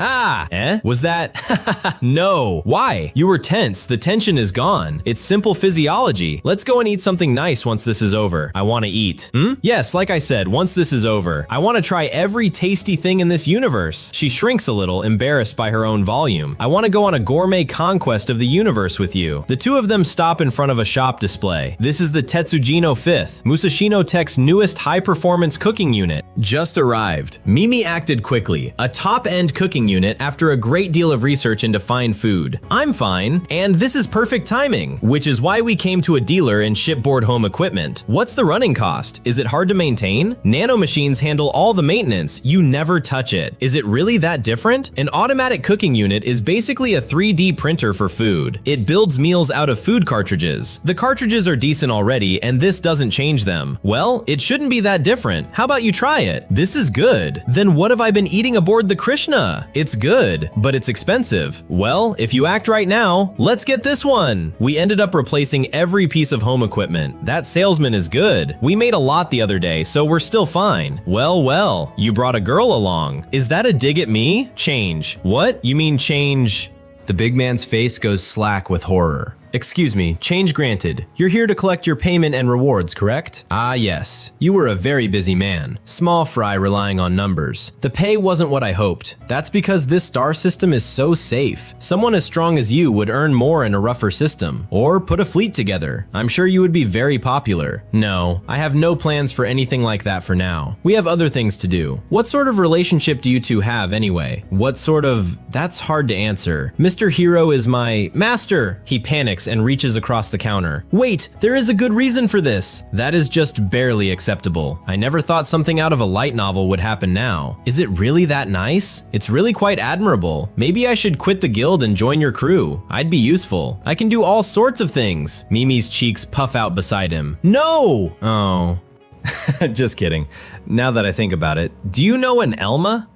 Was that? No. Why? You were tense. The tension is gone. It's simple physiology. Let's go and eat something nice once this is over. I want to eat. Yes, like I said, once this is over, I want to try every tasty thing in this universe. She shrinks a little, embarrassed by her own volume. I want to go on a gourmet conquest of the universe with you. The two of them stop in front of a shop display. This is the Tetsujino 5th, Musashino Tech's newest high-performance cooking unit. Just arrived. Mimi acted quickly. A top-end cooking unit after a great deal of research into fine food. I'm fine, and this is perfect timing, which is why we came to a dealer in shipboard home equipment. What's the running cost? Is it hard to maintain? Nano machines handle all the maintenance. You never touch it. Is it really that different? An automatic cooking unit is basically a 3D printer for food. It builds meals out of food cartridges. The cartridges are decent already, and this doesn't change them. Well, it shouldn't be that different. How about you try it? This is good. Then what have I been eating aboard the Krishna? It's good, but it's expensive. Well, if you act right now, let's get this one. We ended up replacing every piece of home equipment. That salesman is good. We made a lot the other day, so we're still fine. Well, you brought a girl along. Is that a dig at me? Change. What? You mean change? The big man's face goes slack with horror. Excuse me, change granted. You're here to collect your payment and rewards, correct? Yes. You were a very busy man. Small fry relying on numbers. The pay wasn't what I hoped. That's because this star system is so safe. Someone as strong as you would earn more in a rougher system. Or put a fleet together. I'm sure you would be very popular. No, I have no plans for anything like that for now. We have other things to do. What sort of relationship do you two have anyway? That's hard to answer. Mr. Hiro is my master. He panics and reaches across the counter. Wait, there is a good reason for this. That is just barely acceptable. I never thought something out of a light novel would happen now. Is it really that nice? It's really quite admirable. Maybe I should quit the guild and join your crew. I'd be useful. I can do all sorts of things. Mimi's cheeks puff out beside him. No! Oh. Just kidding. Now that I think about it, do you know an Elma?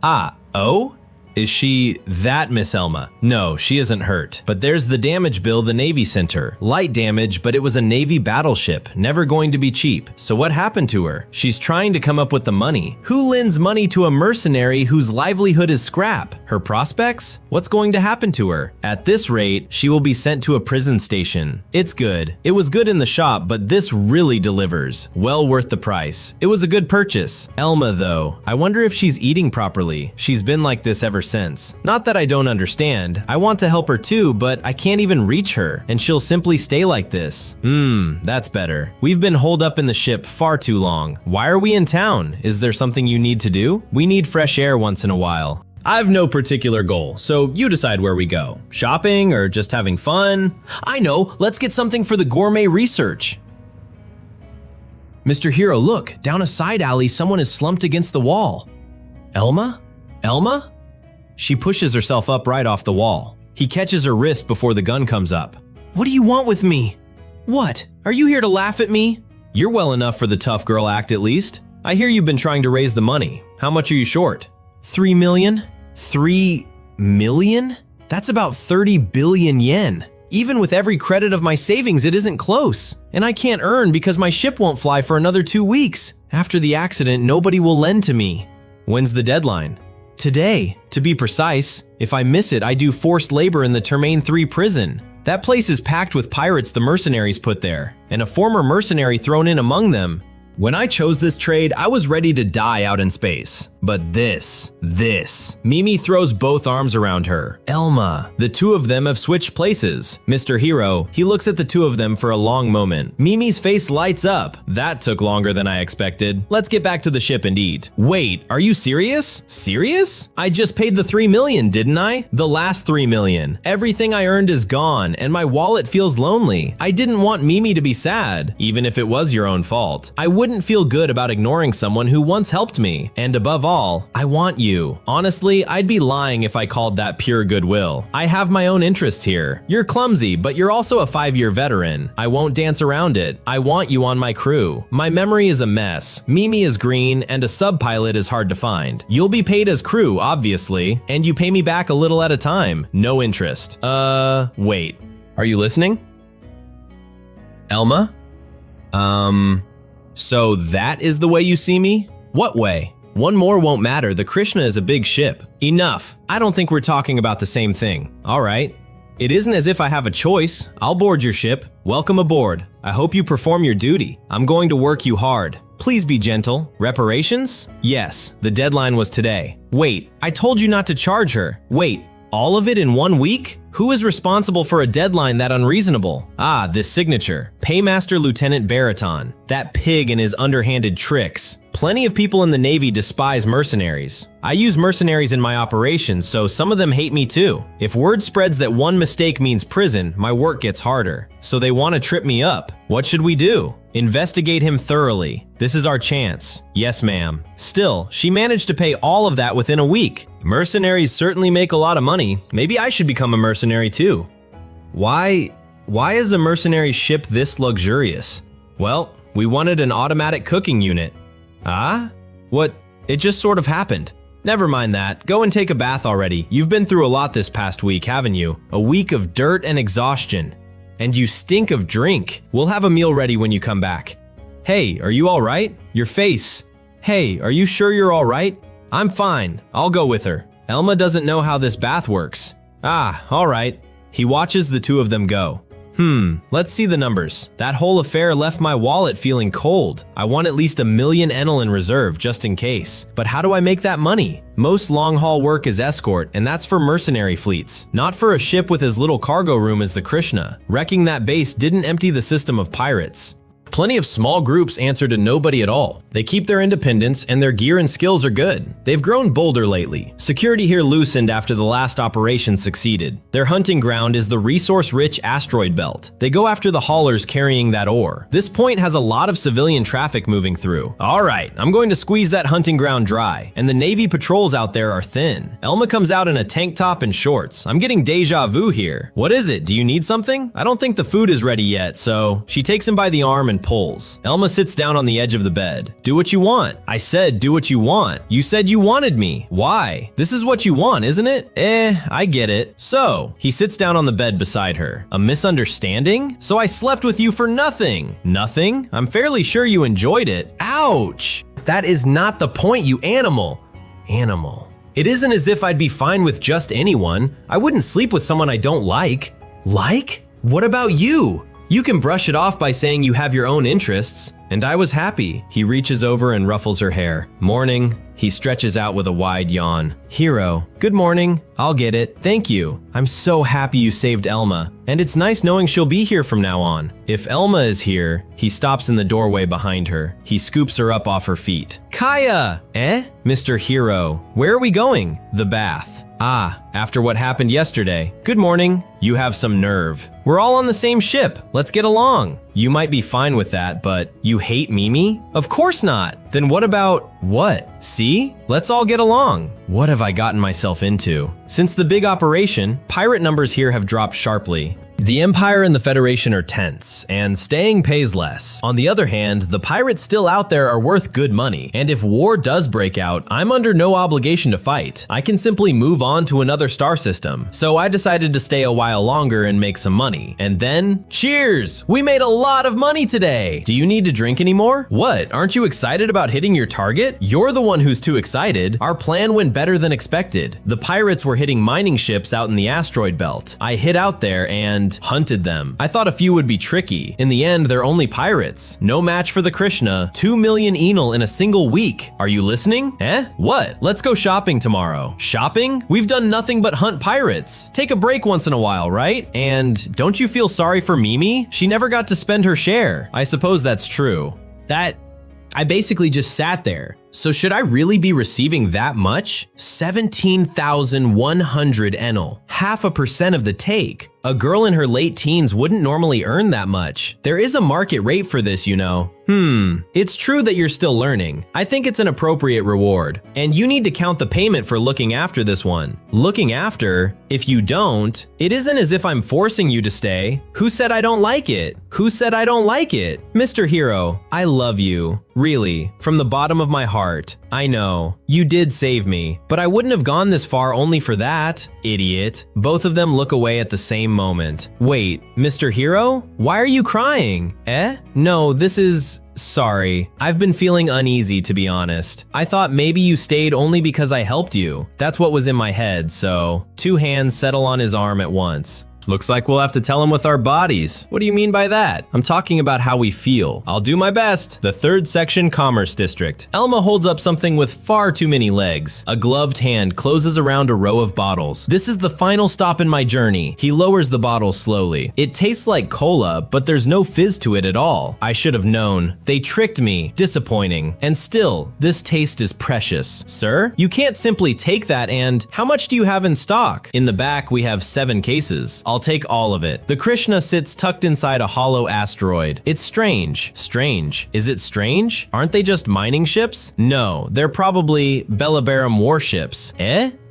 Oh? Is she that Miss Elma? No, she isn't hurt. But there's the damage bill the Navy sent her. Light damage, but it was a Navy battleship, never going to be cheap. So what happened to her? She's trying to come up with the money. Who lends money to a mercenary whose livelihood is scrap? Her prospects? What's going to happen to her? At this rate, she will be sent to a prison station. It's good. It was good in the shop, but this really delivers. Well worth the price. It was a good purchase. Elma, though, I wonder if she's eating properly. She's been like this ever since. Not that I don't understand. I want to help her too, but I can't even reach her, and she'll simply stay like this. That's better. We've been holed up in the ship far too long. Why are we in town? Is there something you need to do? We need fresh air once in a while. I've no particular goal, so you decide where we go. Shopping or just having fun? I know, let's get something for the gourmet research. Mr. Hiro, look, down a side alley, someone is slumped against the wall. Elma? Elma? She pushes herself up right off the wall. He catches her wrist before the gun comes up. What do you want with me? What? Are you here to laugh at me? You're well enough for the tough girl act at least. I hear you've been trying to raise the money. How much are you short? 3 million? 3 million? That's about 30 billion yen. Even with every credit of my savings, it isn't close. And I can't earn because my ship won't fly for another 2 weeks. After the accident, nobody will lend to me. When's the deadline? Today, to be precise. If I miss it, I do forced labor in the Termain 3 prison. That place is packed with pirates the mercenaries put there, and a former mercenary thrown in among them. When I chose this trade, I was ready to die out in space. But this. Mimi throws both arms around her. Elma. The two of them have switched places. Mr. Hiro, he looks at the two of them for a long moment. Mimi's face lights up. That took longer than I expected. Let's get back to the ship and eat. Wait, are you serious? Serious? I just paid the 3 million, didn't I? The last 3 million. Everything I earned is gone, and my wallet feels lonely. I didn't want Mimi to be sad, even if it was your own fault. I wouldn't feel good about ignoring someone who once helped me. And above all, I want you. Honestly, I'd be lying if I called that pure goodwill. I have my own interests here. You're clumsy, but you're also a 5-year veteran. I won't dance around it. I want you on my crew. My memory is a mess. Mimi is green, and a sub-pilot is hard to find. You'll be paid as crew, obviously, and you pay me back a little at a time. No interest. Wait. Are you listening? Elma? So that is the way you see me? What way? One more won't matter. The Krishna is a big ship. Enough. I don't think we're talking about the same thing. All right. It isn't as if I have a choice. I'll board your ship. Welcome aboard. I hope you perform your duty. I'm going to work you hard. Please be gentle. Reparations? Yes, the deadline was today. Wait, I told you not to charge her. Wait, all of it in 1 week? Who is responsible for a deadline that unreasonable? Ah, this signature. Paymaster Lieutenant Baraton. That pig and his underhanded tricks. Plenty of people in the Navy despise mercenaries. I use mercenaries in my operations, so some of them hate me too. If word spreads that one mistake means prison, my work gets harder. So they want to trip me up. What should we do? Investigate him thoroughly. This is our chance. Yes, ma'am. Still, she managed to pay all of that within a week. Mercenaries certainly make a lot of money. Maybe I should become a mercenary too. Why is a mercenary ship this luxurious? Well, we wanted an automatic cooking unit. Ah? What? It just sort of happened. Never mind that. Go and take a bath already. You've been through a lot this past week, haven't you? A week of dirt and exhaustion. And you stink of drink. We'll have a meal ready when you come back. Hey, are you all right? Your face. Hey, are you sure you're all right? I'm fine. I'll go with her. Elma doesn't know how this bath works. Ah, all right. He watches the two of them go. Let's see the numbers. That whole affair left my wallet feeling cold. I want at least 1 million enel in reserve just in case. But how do I make that money? Most long-haul work is escort, and that's for mercenary fleets, not for a ship with as little cargo room as the Krishna. Wrecking that base didn't empty the system of pirates. Plenty of small groups answer to nobody at all. They keep their independence and their gear and skills are good. They've grown bolder lately. Security here loosened after the last operation succeeded. Their hunting ground is the resource-rich asteroid belt. They go after the haulers carrying that ore. This point has a lot of civilian traffic moving through. All right, I'm going to squeeze that hunting ground dry. And the Navy patrols out there are thin. Elma comes out in a tank top and shorts. I'm getting deja vu here. What is it? Do you need something? I don't think the food is ready yet, so she takes him by the arm and pulls. Elma sits down on the edge of the bed. Do what you want. I said do what you want. You said you wanted me. Why? This is what you want, isn't it? I get it. So, he sits down on the bed beside her. A misunderstanding? So I slept with you for nothing. Nothing? I'm fairly sure you enjoyed it. Ouch! That is not the point, you animal. Animal. It isn't as if I'd be fine with just anyone. I wouldn't sleep with someone I don't like. Like? What about you? You can brush it off by saying you have your own interests. And I was happy. He reaches over and ruffles her hair. Morning. He stretches out with a wide yawn. Hiro, good morning. I'll get it. Thank you. I'm so happy you saved Elma. And it's nice knowing she'll be here from now on. If Elma is here, he stops in the doorway behind her. He scoops her up off her feet. Kaya! Mr. Hiro, where are we going? The bath. Ah, after what happened yesterday. Good morning. You have some nerve. We're all on the same ship. Let's get along. You might be fine with that, but you hate Mimi? Of course not. Then what about what? See? Let's all get along. What have I gotten myself into? Since the big operation, pirate numbers here have dropped sharply. The Empire and the Federation are tense, and staying pays less. On the other hand, the pirates still out there are worth good money, and if war does break out, I'm under no obligation to fight. I can simply move on to another star system. So I decided to stay a while longer and make some money. And then, cheers! We made a lot of money today! Do you need to drink anymore? What, aren't you excited about hitting your target? You're the one who's too excited. Our plan went better than expected. The pirates were hitting mining ships out in the asteroid belt. I hid out there and hunted them. I thought a few would be tricky. In the end, they're only pirates. No match for the Krishna. 2 million enal in a single week. Are you listening? What? Let's go shopping tomorrow. Shopping? We've done nothing but hunt pirates. Take a break once in a while, right? And don't you feel sorry for Mimi? She never got to spend her share. I suppose that's true. I basically just sat there. So should I really be receiving that much? 17,100 enal. 0.5% of the take. A girl in her late teens wouldn't normally earn that much. There is a market rate for this, you know. It's true that you're still learning. I think it's an appropriate reward. And you need to count the payment for looking after this one. Looking after? If you don't, it isn't as if I'm forcing you to stay. Who said I don't like it? Who said I don't like it? Mr. Hiro, I love you. Really, from the bottom of my heart. I know, you did save me, but I wouldn't have gone this far only for that. Idiot. Both of them look away at the same moment. Wait, Mr. Hiro? Why are you crying? No, this is... Sorry, I've been feeling uneasy, to be honest. I thought maybe you stayed only because I helped you. That's what was in my head, so... 2 hands settle on his arm at once. Looks like we'll have to tell him with our bodies. What do you mean by that? I'm talking about how we feel. I'll do my best. The 3rd section Commerce District. Elma holds up something with far too many legs. A gloved hand closes around a row of bottles. This is the final stop in my journey. He lowers the bottle slowly. It tastes like cola, but there's no fizz to it at all. I should have known. They tricked me. Disappointing. And still, this taste is precious. Sir, you can't simply take that and... How much do you have in stock? In the back, we have 7 cases. I'll take all of it. The Krishna sits tucked inside a hollow asteroid. It's strange. Strange. Is it strange? Aren't they just mining ships? No, they're probably Bellabarum warships.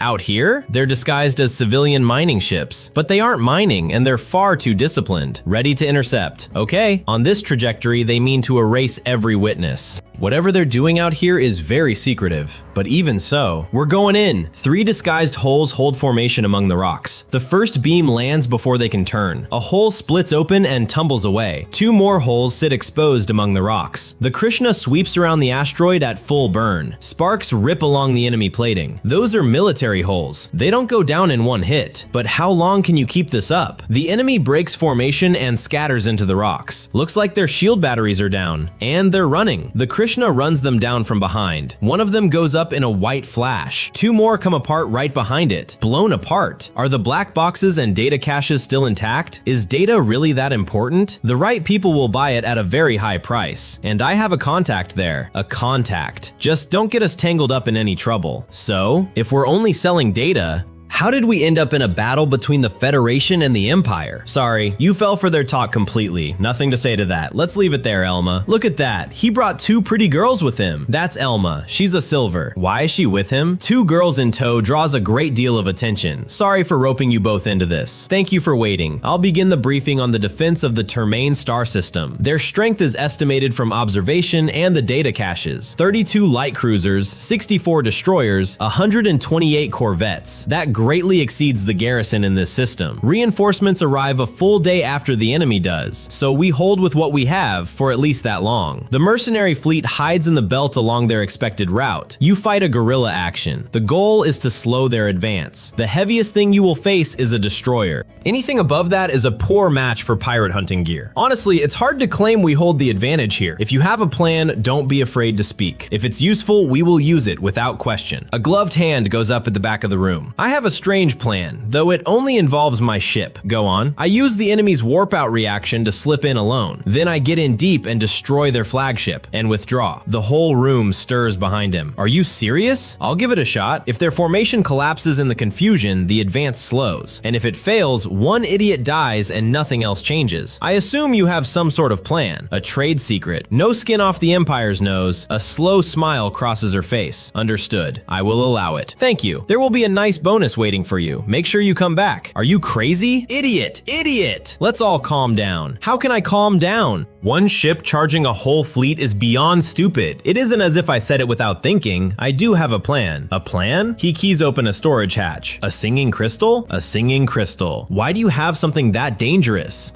Out here? They're disguised as civilian mining ships. But they aren't mining and they're far too disciplined. Ready to intercept. Okay, on this trajectory, they mean to erase every witness. Whatever they're doing out here is very secretive, but even so, we're going in. 3 disguised holes hold formation among the rocks. The first beam lands before they can turn. A hole splits open and tumbles away. 2 more holes sit exposed among the rocks. The Krishna sweeps around the asteroid at full burn. Sparks rip along the enemy plating. Those are military holes. They don't go down in one hit. But how long can you keep this up? The enemy breaks formation and scatters into the rocks. Looks like their shield batteries are down. And they're running. The Krishna runs them down from behind. One of them goes up in a white flash. 2 more come apart right behind it. Blown apart. Are the black boxes and data caches still intact? Is data really that important? The right people will buy it at a very high price. And I have a contact there. A contact. Just don't get us tangled up in any trouble. So, if we're only selling data, How did we end up in a battle between the Federation and the Empire? Sorry, you fell for their talk completely. Nothing to say to that. Let's leave it there, Elma. Look at that. He brought 2 pretty girls with him. That's Elma. She's a silver. Why is she with him? 2 girls in tow draws a great deal of attention. Sorry for roping you both into this. Thank you for waiting. I'll begin the briefing on the defense of the Termain star system. Their strength is estimated from observation and the data caches. 32 light cruisers, 64 destroyers, 128 corvettes. That greatly exceeds the garrison in this system. Reinforcements arrive a full day after the enemy does, so we hold with what we have for at least that long. The mercenary fleet hides in the belt along their expected route. You fight a guerrilla action. The goal is to slow their advance. The heaviest thing you will face is a destroyer. Anything above that is a poor match for pirate hunting gear. Honestly, it's hard to claim we hold the advantage here. If you have a plan, don't be afraid to speak. If it's useful, we will use it without question. A gloved hand goes up at the back of the room. I have a strange plan, though it only involves my ship. Go on. I use the enemy's warp out reaction to slip in alone. Then I get in deep and destroy their flagship and withdraw. The whole room stirs behind him. Are you serious? I'll give it a shot. If their formation collapses in the confusion, the advance slows. And if it fails, one idiot dies and nothing else changes. I assume you have some sort of plan. A trade secret. No skin off the Empire's nose. A slow smile crosses her face. Understood. I will allow it. Thank you. There will be a nice bonus waiting for you. Make sure you come back. Are you crazy? Idiot! Idiot! Let's all calm down. How can I calm down? One ship charging a whole fleet is beyond stupid. It isn't as if I said it without thinking. I do have a plan. A plan? He keys open a storage hatch. A singing crystal? A singing crystal. Why do you have something that dangerous?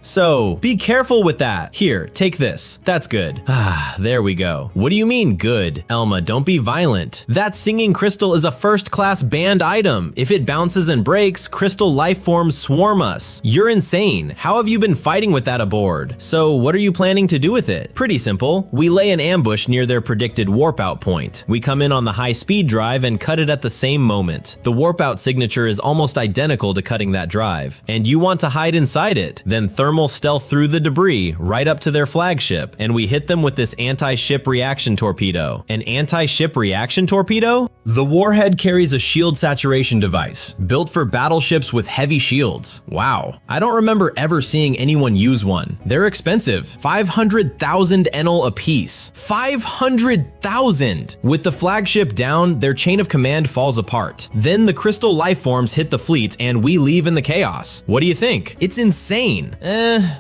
So, be careful with that. Here, take this. That's good. Ah, there we go. What do you mean good? Elma, don't be violent. That singing crystal is a first-class banned item. If it bounces and breaks, crystal life forms swarm us. You're insane. How have you been fighting with that aboard? So, what are you planning to do with it? Pretty simple. We lay an ambush near their predicted warp out point. We come in on the high speed drive and cut it at the same moment. The warp out signature is almost identical to cutting that drive. And you want to hide inside it. Then thermal stealth through the debris right up to their flagship. And we hit them with this anti-ship reaction torpedo. An anti-ship reaction torpedo? The warhead carries a shield saturation device, built for battleships with heavy shields. Wow. I don't remember ever seeing anyone use one. They're expensive. 500,000 enel apiece. 500,000! With the flagship down, their chain of command falls apart. Then the crystal lifeforms hit the fleet and we leave in the chaos. What do you think? It's insane.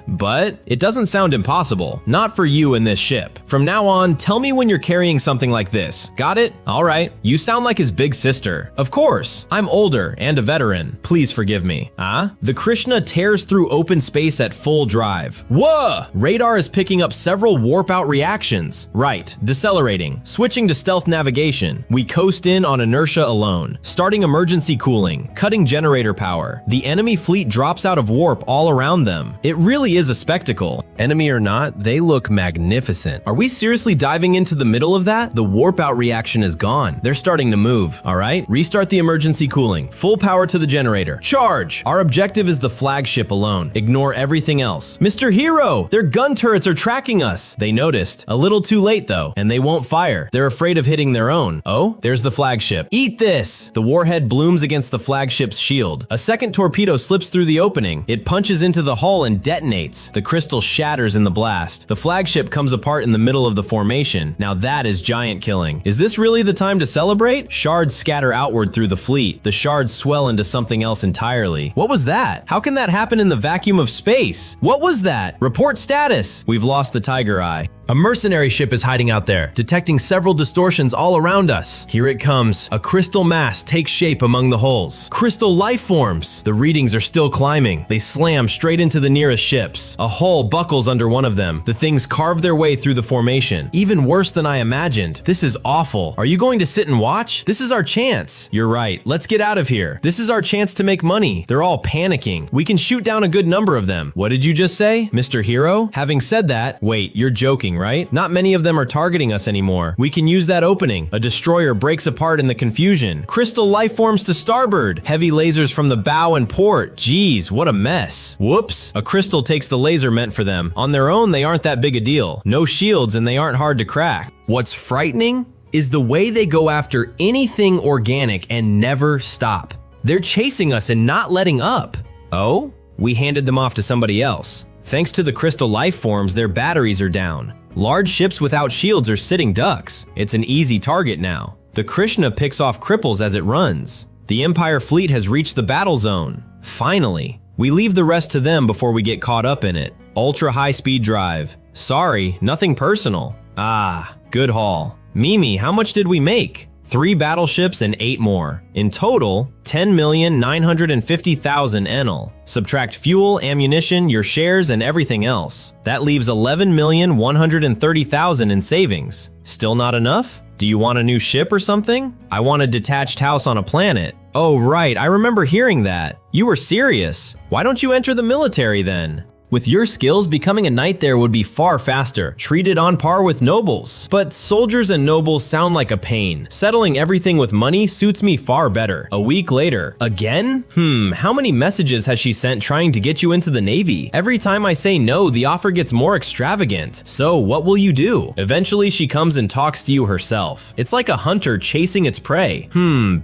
But it doesn't sound impossible. Not for you and this ship. From now on, tell me when you're carrying something like this. Got it? Alright. You sound like his big sister. Of course. I'm older and a veteran. Please forgive me. The Krishna tears through open space at full drive. Whoa! Radar is picking up several warp out reactions. Right, decelerating, switching to stealth navigation. We coast in on inertia alone, starting emergency cooling, cutting generator power. The enemy fleet drops out of warp all around them. It really is a spectacle. Enemy or not, they look magnificent. Are we seriously diving into the middle of that? The warp out reaction is gone. They're starting to move. All right, restart the emergency cooling. Full power to the generator. Charge! Our objective is the flagship alone. Ignore everything else. Mr. Hiro! Their gun turrets are tracking us. They noticed. A little too late though, and they won't fire. They're afraid of hitting their own. Oh, there's the flagship. Eat this! The warhead blooms against the flagship's shield. A second torpedo slips through the opening. It punches into the hull and detonates. The crystal shatters in the blast. The flagship comes apart in the middle of the formation. Now that is giant killing. Is this really the time to celebrate? Shards scatter outward through the fleet. The shards swell into something else entirely. What was that? How can that happen in the vacuum of space? What was that? Report status. We've lost the tiger eye. A mercenary ship is hiding out there, detecting several distortions all around us. Here it comes. A crystal mass takes shape among the hulls. Crystal life forms. The readings are still climbing. They slam straight into the nearest ships. A hull buckles under one of them. The things carve their way through the formation. Even worse than I imagined. This is awful. Are you going to sit and watch? This is our chance. You're right. Let's get out of here. This is our chance to make money. They're all panicking. We can shoot down a good number of them. What did you just say, Mr. Hiro? Having said that, wait, you're joking, right? Not many of them are targeting us anymore. We can use that opening. A destroyer breaks apart in the confusion. Crystal life forms to starboard. Heavy lasers from the bow and port. Geez, what a mess. Whoops. A crystal takes the laser meant for them. On their own, they aren't that big a deal. No shields and they aren't hard to crack. What's frightening is the way they go after anything organic and never stop. They're chasing us and not letting up. Oh? We handed them off to somebody else. Thanks to the crystal life forms, their batteries are down. Large ships without shields are sitting ducks. It's an easy target now. The Krishna picks off cripples as it runs. The Empire fleet has reached the battle zone. Finally. We leave the rest to them before we get caught up in it. Ultra high-speed drive. Sorry, nothing personal. Ah, good haul. Mimi, how much did we make? 3 battleships and 8 more. In total, 10,950,000 enel. Subtract fuel, ammunition, your shares, and everything else. That leaves 11,130,000 in savings. Still not enough? Do you want a new ship or something? I want a detached house on a planet. Oh right, I remember hearing that. You were serious. Why don't you enter the military then? With your skills, becoming a knight there would be far faster, treated on par with nobles. But soldiers and nobles sound like a pain. Settling everything with money suits me far better. A week later. Again? How many messages has she sent trying to get you into the Navy? Every time I say no, the offer gets more extravagant. So what will you do? Eventually she comes and talks to you herself. It's like a hunter chasing its prey.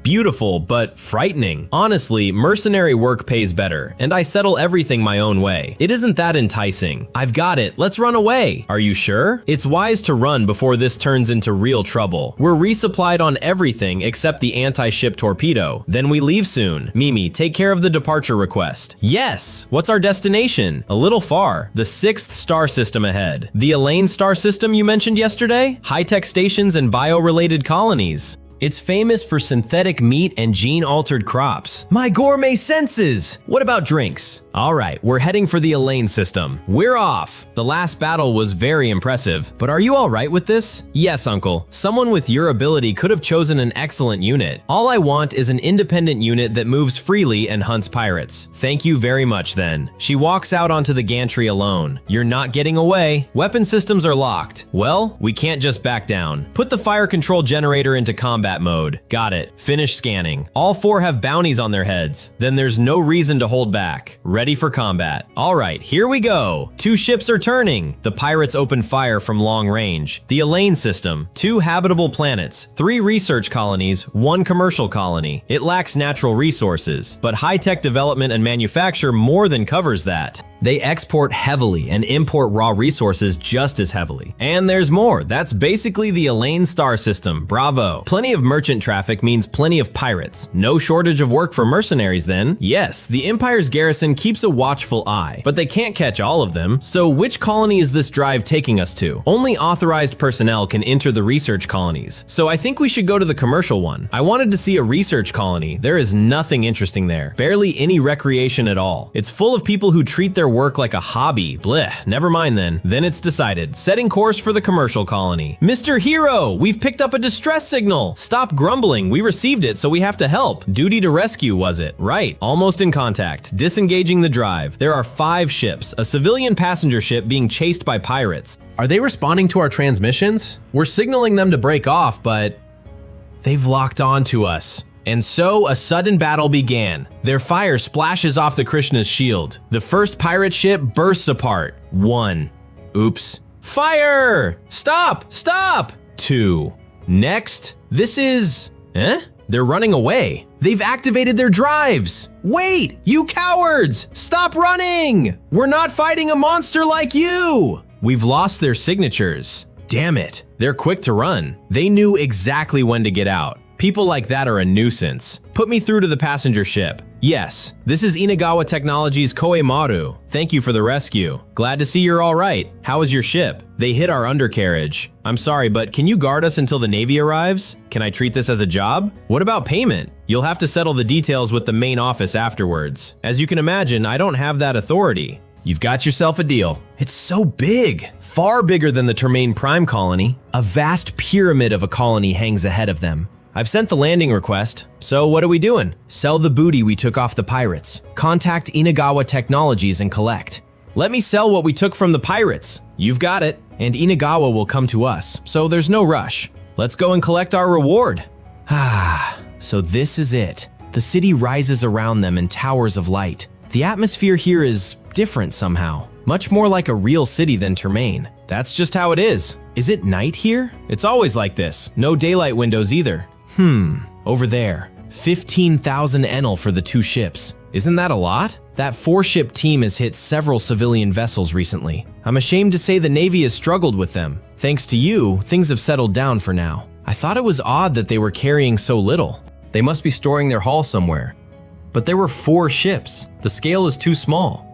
Beautiful, but frightening. Honestly, mercenary work pays better, and I settle everything my own way. It isn't that enticing. I've got it. Let's run away. Are you sure? It's wise to run before this turns into real trouble. We're resupplied on everything except the anti-ship torpedo. Then we leave soon. Mimi, take care of the departure request. Yes! What's our destination? A little far. The 6th star system ahead. The Elaine star system you mentioned yesterday? High-tech stations and bio-related colonies. It's famous for synthetic meat and gene-altered crops. My gourmet senses! What about drinks? Alright, we're heading for the Elaine system. We're off! The last battle was very impressive, but are you alright with this? Yes, Uncle. Someone with your ability could have chosen an excellent unit. All I want is an independent unit that moves freely and hunts pirates. Thank you very much then. She walks out onto the gantry alone. You're not getting away. Weapon systems are locked. Well, we can't just back down. Put the fire control generator into combat mode. Got it. Finish scanning. All 4 have bounties on their heads. Then there's no reason to hold back. Ready for combat. Alright, here we go. 2 ships are turning. The pirates open fire from long range. The Elaine system. 2 habitable planets. 3 research colonies. 1 commercial colony. It lacks natural resources, but high-tech development and manufacture more than covers that. They export heavily and import raw resources just as heavily. And there's more. That's basically the Elaine star system. Bravo. Plenty of merchant traffic means plenty of pirates. No shortage of work for mercenaries then. Yes, the Empire's garrison keeps a watchful eye, but they can't catch all of them. So which colony is this drive taking us to? Only authorized personnel can enter the research colonies. So I think we should go to the commercial one. I wanted to see a research colony. There is nothing interesting there. Barely any recreation at all. It's full of people who treat their work like a hobby. Blech, never mind then. Then it's decided. Setting course for the commercial colony. Mr. Hiro, we've picked up a distress signal. Stop grumbling. We received it, so we have to help. Duty to rescue, was it? Right. Almost in contact. Disengaging the drive. There are 5 ships, a civilian passenger ship being chased by pirates. Are they responding to our transmissions? We're signaling them to break off, but they've locked on to us. And so a sudden battle began. Their fire splashes off the Krishna's shield. The first pirate ship bursts apart. 1. Oops. Fire! Stop! Stop! 2. Next. This is... They're running away. They've activated their drives. Wait! You cowards! Stop running! We're not fighting a monster like you! We've lost their signatures. Damn it. They're quick to run. They knew exactly when to get out. People like that are a nuisance. Put me through to the passenger ship. Yes, this is Inagawa Technologies Koemaru. Thank you for the rescue. Glad to see you're all right. How is your ship? They hit our undercarriage. I'm sorry, but can you guard us until the Navy arrives? Can I treat this as a job? What about payment? You'll have to settle the details with the main office afterwards. As you can imagine, I don't have that authority. You've got yourself a deal. It's so big. Far bigger than the Termaine Prime colony. A vast pyramid of a colony hangs ahead of them. I've sent the landing request, so what are we doing? Sell the booty we took off the pirates. Contact Inagawa Technologies and collect. Let me sell what we took from the pirates. You've got it. And Inagawa will come to us, so there's no rush. Let's go and collect our reward. So this is it. The city rises around them in towers of light. The atmosphere here is different somehow. Much more like a real city than Termaine. That's just how it is. Is it night here? It's always like this. No daylight windows either. Over there. 15,000 enel for the 2 ships. Isn't that a lot? That 4-ship team has hit several civilian vessels recently. I'm ashamed to say the Navy has struggled with them. Thanks to you, things have settled down for now. I thought it was odd that they were carrying so little. They must be storing their haul somewhere. But there were 4 ships. The scale is too small.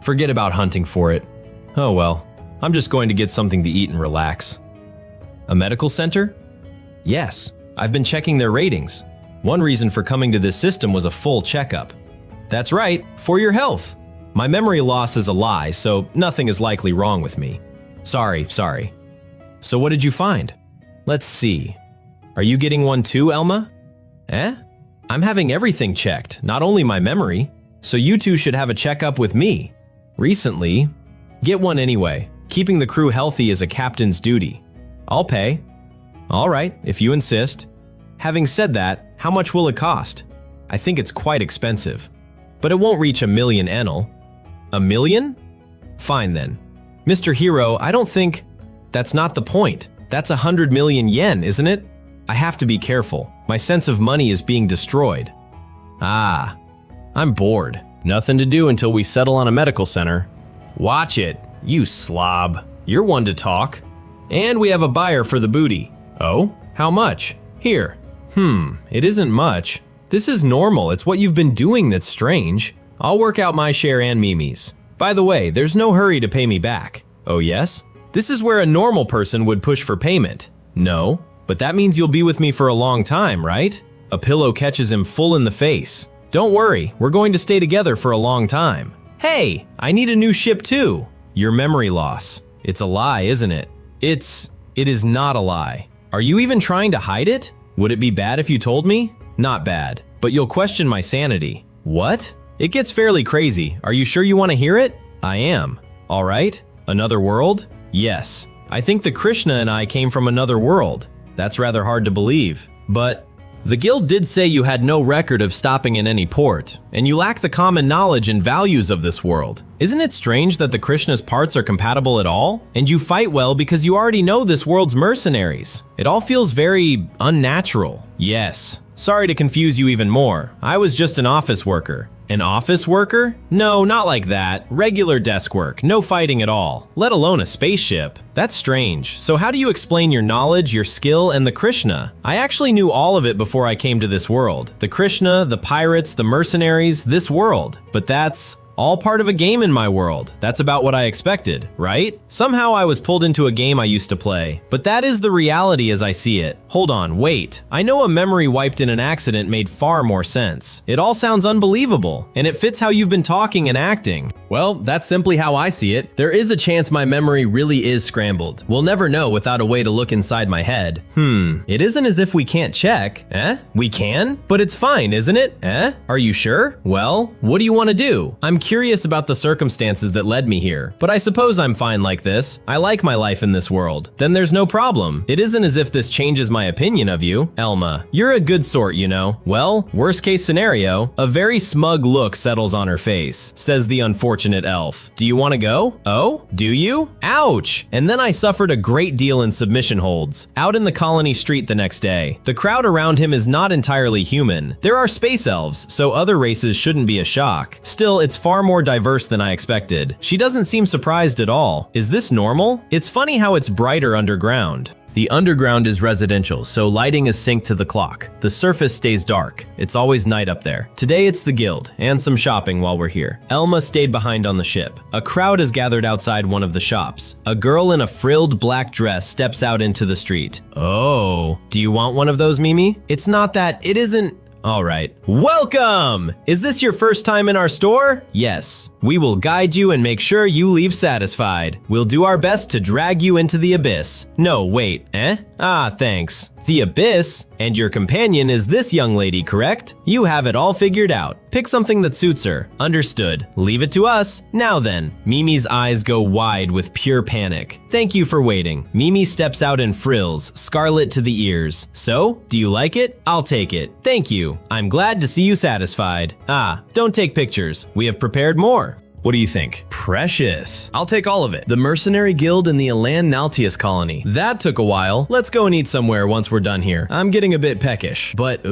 Forget about hunting for it. Oh well, I'm just going to get something to eat and relax. A medical center? Yes, I've been checking their ratings. One reason for coming to this system was a full checkup. That's right, for your health. My memory loss is a lie, so nothing is likely wrong with me. Sorry. So what did you find? Let's see. Are you getting one too, Elma? I'm having everything checked, not only my memory. So you two should have a checkup with me. Recently. Get one anyway. Keeping the crew healthy is a captain's duty. I'll pay. All right, if you insist. Having said that, how much will it cost? I think it's quite expensive. But it won't reach 1 million enel. 1 million? Fine then. Mr. Hiro, I don't think… That's not the point. That's 100 million yen, isn't it? I have to be careful. My sense of money is being destroyed. Ah, I'm bored. Nothing to do until we settle on a medical center. Watch it, you slob. You're one to talk. And we have a buyer for the booty. Oh, how much? Here. It isn't much. This is normal, it's what you've been doing that's strange. I'll work out my share and Mimi's. By the way, there's no hurry to pay me back. Oh yes? This is where a normal person would push for payment. No, but that means you'll be with me for a long time, right? A pillow catches him full in the face. Don't worry, we're going to stay together for a long time. Hey, I need a new ship too. Your memory loss. It's a lie, isn't it? It is not a lie. Are you even trying to hide it? Would it be bad if you told me? Not bad, but you'll question my sanity. What? It gets fairly crazy. Are you sure you want to hear it? I am. All right. Another world? Yes. I think the Krishna and I came from another world. That's rather hard to believe. But the guild did say you had no record of stopping in any port, and you lack the common knowledge and values of this world. Isn't it strange that the Krishna's parts are compatible at all? And you fight well because you already know this world's mercenaries. It all feels very unnatural. Yes. Sorry to confuse you even more. I was just an office worker. An office worker? No, not like that. Regular desk work, no fighting at all, let alone a spaceship. That's strange. So how do you explain your knowledge, your skill, and the Krishna? I actually knew all of it before I came to this world. The Krishna, the pirates, the mercenaries, this world. But that's all part of a game in my world. That's about what I expected, right? Somehow I was pulled into a game I used to play, but that is the reality as I see it. Hold on, wait. I know a memory wiped in an accident made far more sense. It all sounds unbelievable, and it fits how you've been talking and acting. Well, that's simply how I see it. There is a chance my memory really is scrambled. We'll never know without a way to look inside my head. It isn't as if we can't check. We can? But it's fine, isn't it? Are you sure? Well, what do you want to do? I'm curious about the circumstances that led me here, but I suppose I'm fine like this. I like my life in this world. Then there's no problem. It isn't as if this changes my opinion of you. Elma, you're a good sort, you know. Well, worst case scenario, a very smug look settles on her face, says the unfortunate elf. Do you want to go? Oh, do you? Ouch! And then I suffered a great deal in submission holds, out in the colony street the next day. The crowd around him is not entirely human. There are space elves, so other races shouldn't be a shock. Still, it's far more diverse than I expected. She doesn't seem surprised at all. Is this normal? It's funny how it's brighter underground. The underground is residential, so lighting is synced to the clock. The surface stays dark. It's always night up there. Today it's the guild, and some shopping while we're here. Elma stayed behind on the ship. A crowd is gathered outside one of the shops. A girl in a frilled black dress steps out into the street. Oh, do you want one of those, Mimi? It's not that, it isn't… All right. Welcome! Is this your first time in our store? Yes. We will guide you and make sure you leave satisfied. We'll do our best to drag you into the abyss. No, wait, thanks. The abyss? And your companion is this young lady, correct? You have it all figured out. Pick something that suits her. Understood. Leave it to us. Now then. Mimi's eyes go wide with pure panic. Thank you for waiting. Mimi steps out in frills, scarlet to the ears. So, do you like it? I'll take it. Thank you. I'm glad to see you satisfied. Don't take pictures. We have prepared more. What do you think? Precious. I'll take all of it. The Mercenary Guild in the Elan Naltius colony. That took a while. Let's go and eat somewhere once we're done here. I'm getting a bit peckish. But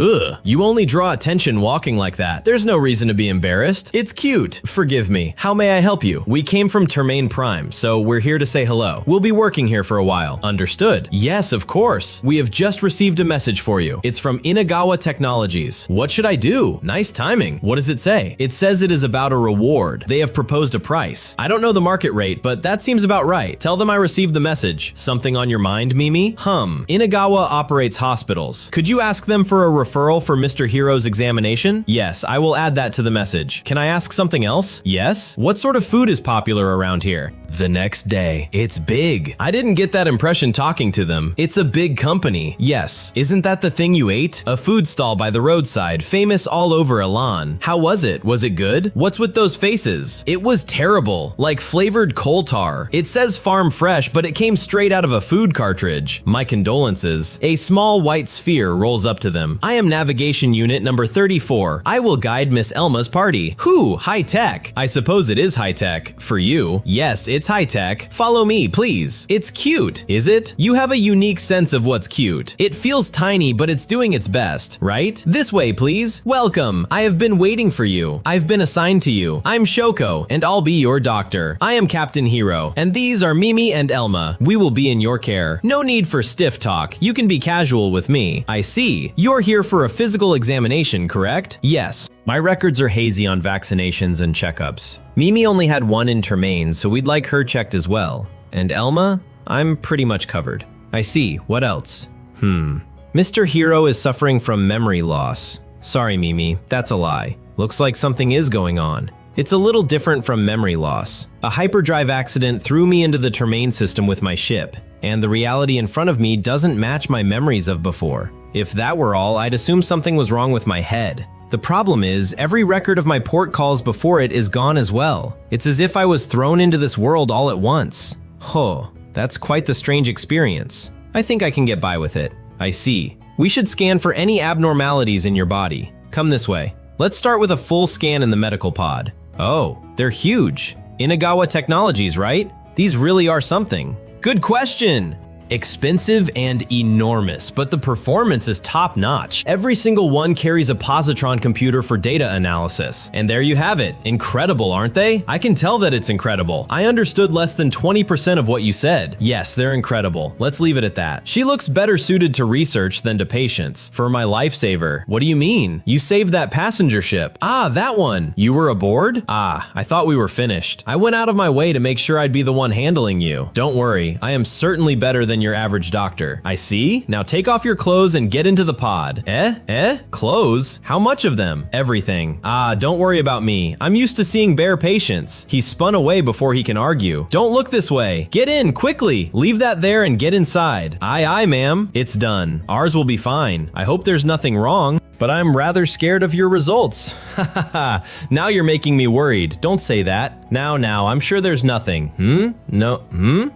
you only draw attention walking like that. There's no reason to be embarrassed. It's cute. Forgive me. How may I help you? We came from Termain Prime, so we're here to say hello. We'll be working here for a while. Understood. Yes, of course. We have just received a message for you. It's from Inagawa Technologies. What should I do? Nice timing. What does it say? It says it is about a reward. They have proposed a price. I don't know the market rate, but that seems about right. Tell them I received the message. Something on your mind, Mimi? Inagawa operates hospitals. Could you ask them for a referral for Mr. Hiro's examination? Yes, I will add that to the message. Can I ask something else? Yes? What sort of food is popular around here? The next day. It's big. I didn't get that impression talking to them. It's a big company. Yes. Isn't that the thing you ate? A food stall by the roadside, famous all over Elan. How was it? Was it good? What's with those faces? It was terrible. Like flavored coal tar. It says farm fresh, but it came straight out of a food cartridge. My condolences. A small white sphere rolls up to them. I am navigation unit number 34. I will guide Miss Elma's party. Whew, high tech. I suppose it is high tech. For you. Yes, it's high tech. Follow me, please. It's cute, is it? You have a unique sense of what's cute. It feels tiny, but it's doing its best, right? This way, please. Welcome. I have been waiting for you. I've been assigned to you. I'm Shoko, and I'll be your doctor. I am Captain Hiro, and these are Mimi and Elma. We will be in your care. No need for stiff talk. You can be casual with me. I see. You're here for a physical examination, correct? Yes. My records are hazy on vaccinations and checkups. Mimi only had one in Termain, so we'd like her checked as well. And Elma? I'm pretty much covered. I see. What else? Mr. Hiro is suffering from memory loss. Sorry, Mimi. That's a lie. Looks like something is going on. It's a little different from memory loss. A hyperdrive accident threw me into the Termain system with my ship, and the reality in front of me doesn't match my memories of before. If that were all, I'd assume something was wrong with my head. The problem is, every record of my port calls before it is gone as well. It's as if I was thrown into this world all at once. That's quite the strange experience. I think I can get by with it. I see. We should scan for any abnormalities in your body. Come this way. Let's start with a full scan in the medical pod. Oh, they're huge. Inagawa Technologies, right? These really are something. Good question! Expensive and enormous, but the performance is top-notch. Every single one carries a positron computer for data analysis. And there you have it. Incredible, aren't they? I can tell that it's incredible. I understood less than 20% of what you said. Yes, they're incredible. Let's leave it at that. She looks better suited to research than to patients. For my lifesaver. What do you mean? You saved that passenger ship. Ah, that one. You were aboard? Ah, I thought we were finished. I went out of my way to make sure I'd be the one handling you. Don't worry, I am certainly better than your average doctor. I see. Now take off your clothes and get into the pod. Clothes? How much of them? Everything. Ah, don't worry about me. I'm used to seeing bare patients. He spun away before he can argue. Don't look this way. Get in, quickly. Leave that there and get inside. Aye, ma'am. It's done. Ours will be fine. I hope there's nothing wrong. But I'm rather scared of your results. Now you're making me worried. Don't say that. Now, I'm sure there's nothing. No,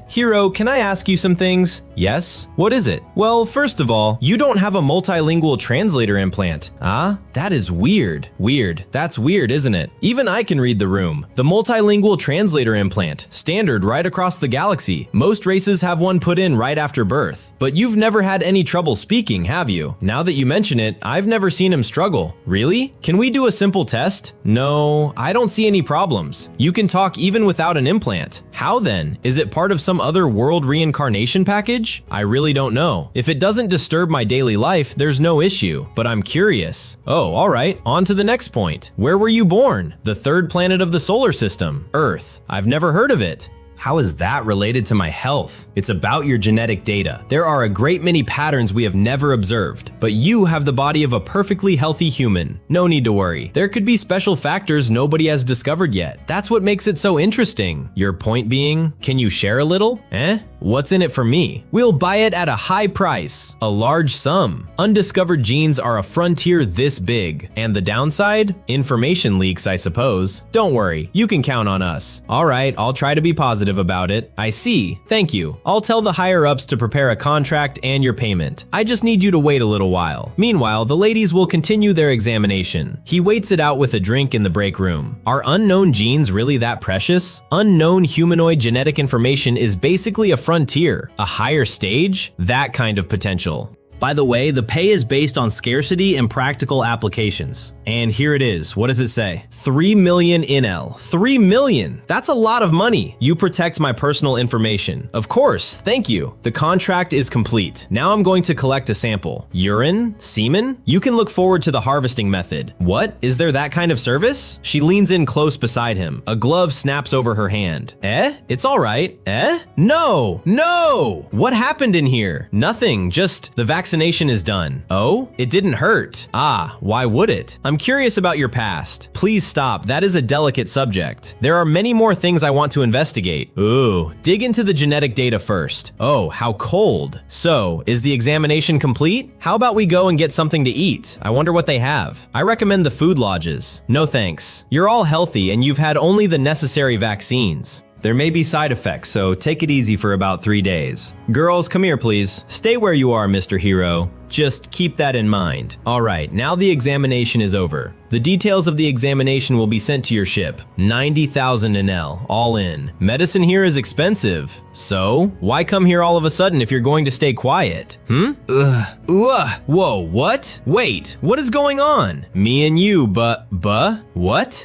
Hiro, can I ask you some things? Yes? What is it? Well, first of all, you don't have a multilingual translator implant. Ah, that is weird. Weird. That's weird, isn't it? Even I can read the room. The multilingual translator implant, standard right across the galaxy. Most races have one put in right after birth. But you've never had any trouble speaking, have you? Now that you mention it, I've never seen him struggle. Really? Can we do a simple test? No, I don't see any problems. You can talk even without an implant. How then? Is it part of some other world reincarnation package? I really don't know. If it doesn't disturb my daily life, there's no issue, but I'm curious. Oh, all right, on to the next point. Where were you born? The third planet of the solar system, Earth. I've never heard of it. How is that related to my health? It's about your genetic data. There are a great many patterns we have never observed, but you have the body of a perfectly healthy human. No need to worry. There could be special factors nobody has discovered yet. That's what makes it so interesting. Your point being, can you share a little? What's in it for me? We'll buy it at a high price, a large sum. Undiscovered genes are a frontier this big. And the downside? Information leaks, I suppose. Don't worry, you can count on us. All right, I'll try to be positive about it. I see. Thank you. I'll tell the higher-ups to prepare a contract and your payment. I just need you to wait a little while. Meanwhile, the ladies will continue their examination. He waits it out with a drink in the break room. Are unknown genes really that precious? Unknown humanoid genetic information is basically a frontier, a higher stage, that kind of potential. By the way, the pay is based on scarcity and practical applications. And here it is. What does it say? 3 million INL. 3 million! That's a lot of money. You protect my personal information. Of course, thank you. The contract is complete. Now I'm going to collect a sample. Urine? Semen? You can look forward to the harvesting method. What? Is there that kind of service? She leans in close beside him. A glove snaps over her hand. It's all right. No! No! What happened in here? Nothing, just the vaccination is done. Oh? It didn't hurt. Ah, why would it? I'm curious about your past. Please stop, that is a delicate subject. There are many more things I want to investigate. Ooh, dig into the genetic data first. Oh, how cold. So, is the examination complete? How about we go and get something to eat? I wonder what they have. I recommend the food lodges. No thanks. You're all healthy and you've had only the necessary vaccines. There may be side effects, so take it easy for about 3 days. Girls, come here please. Stay where you are, Mr. Hiro. Just keep that in mind. All right, now the examination is over. The details of the examination will be sent to your ship. 90,000 NL, all in. Medicine here is expensive. So, why come here all of a sudden if you're going to stay quiet? Whoa, what? Wait, what is going on? Me and you, what?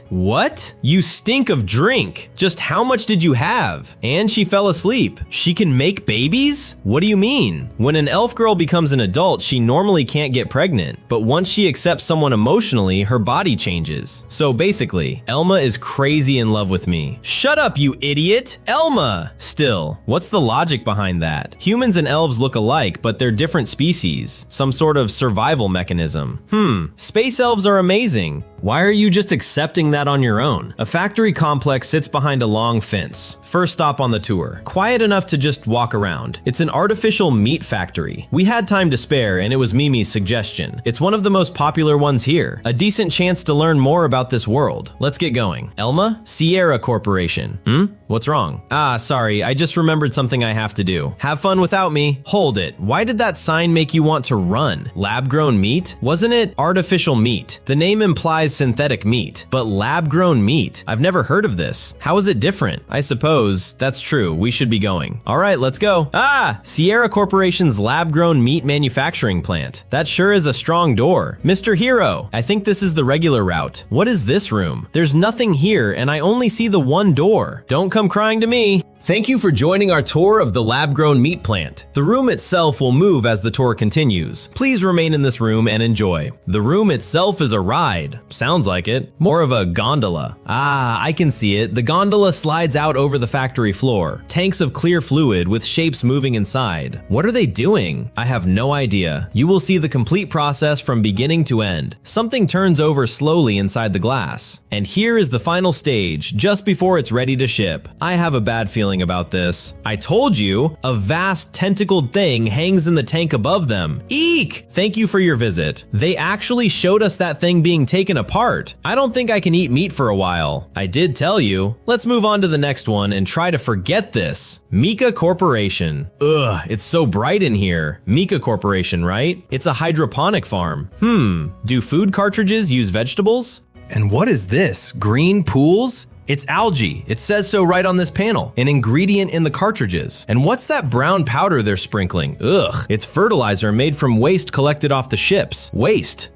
What? You stink of drink. Just how much did you have? And she fell asleep. She can make babies? What do you mean? When an elf girl becomes an adult, she normally can't get pregnant, but once she accepts someone emotionally, her body changes. So basically, Elma is crazy in love with me. Shut up, you idiot! Elma! Still, what's the logic behind that? Humans and elves look alike, but they're different species. Some sort of survival mechanism. Space elves are amazing. Why are you just accepting that on your own? A factory complex sits behind a long fence. First stop on the tour. Quiet enough to just walk around. It's an artificial meat factory. We had time to spare and it was Mimi's suggestion. It's one of the most popular ones here. A decent chance to learn more about this world. Let's get going. Elma? Sierra Corporation. What's wrong? Ah, sorry, I just remembered something I have to do. Have fun without me. Hold it. Why did that sign make you want to run? Lab-grown meat? Wasn't it artificial meat? The name implies synthetic meat, but lab-grown meat? I've never heard of this. How is it different? I suppose that's true. We should be going. All right, let's go. Ah, Sierra Corporation's lab-grown meat manufacturing plant. That sure is a strong door. Mr. Hiro, I think this is the regular route. What is this room? There's nothing here and I only see the one door. Don't come crying to me. Thank you for joining our tour of the lab-grown meat plant. The room itself will move as the tour continues. Please remain in this room and enjoy. The room itself is a ride. Sounds like it. More of a gondola. Ah, I can see it. The gondola slides out over the factory floor. Tanks of clear fluid with shapes moving inside. What are they doing? I have no idea. You will see the complete process from beginning to end. Something turns over slowly inside the glass. And here is the final stage, just before it's ready to ship. I have a bad feeling about this. I told you, a vast tentacled thing hangs in the tank above them. Eek! Thank you for your visit. They actually showed us that thing being taken apart. I don't think I can eat meat for a while. I did tell you. Let's move on to the next one and try to forget this. Mika Corporation. Ugh, it's so bright in here. Mika Corporation, right? It's a hydroponic farm. Do food cartridges use vegetables? And what is this? Green pools? It's algae. It says so right on this panel. An ingredient in the cartridges. And what's that brown powder they're sprinkling? Ugh. It's fertilizer made from waste collected off the ships. Waste.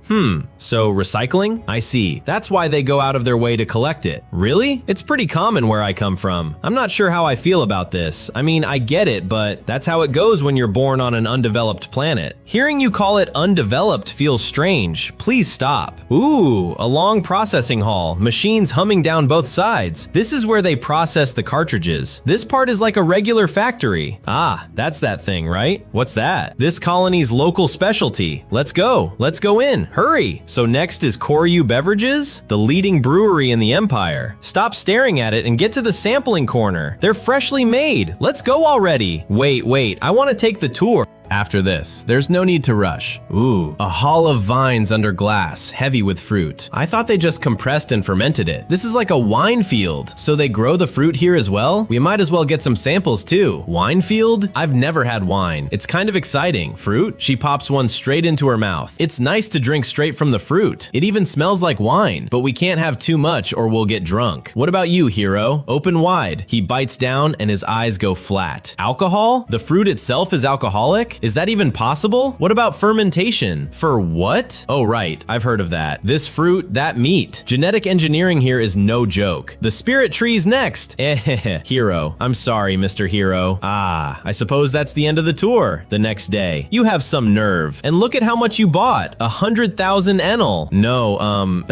So recycling? I see. That's why they go out of their way to collect it. Really? It's pretty common where I come from. I'm not sure how I feel about this. I mean, I get it, but that's how it goes when you're born on an undeveloped planet. Hearing you call it undeveloped feels strange. Please stop. Ooh, a long processing hall. Machines humming down both sides. Besides, this is where they process the cartridges. This part is like a regular factory. Ah, that's that thing, right? What's that? This colony's local specialty. Let's go. Let's go in. Hurry. So next is Koryu Beverages, the leading brewery in the empire. Stop staring at it and get to the sampling corner. They're freshly made. Let's go already. Wait, I want to take the tour. After this, there's no need to rush. Ooh, a hall of vines under glass, heavy with fruit. I thought they just compressed and fermented it. This is like a wine field. So they grow the fruit here as well? We might as well get some samples too. Wine field? I've never had wine. It's kind of exciting. Fruit? She pops one straight into her mouth. It's nice to drink straight from the fruit. It even smells like wine, but we can't have too much or we'll get drunk. What about you, Hiro? Open wide. He bites down and his eyes go flat. Alcohol? The fruit itself is alcoholic? Is that even possible? What about fermentation? For what? Oh right, I've heard of that. This fruit, that meat. Genetic engineering here is no joke. The spirit tree's next. Hiro. I'm sorry, Mr. Hiro. Ah, I suppose that's the end of the tour. The next day. You have some nerve. And look at how much you bought. 100,000 enel. No,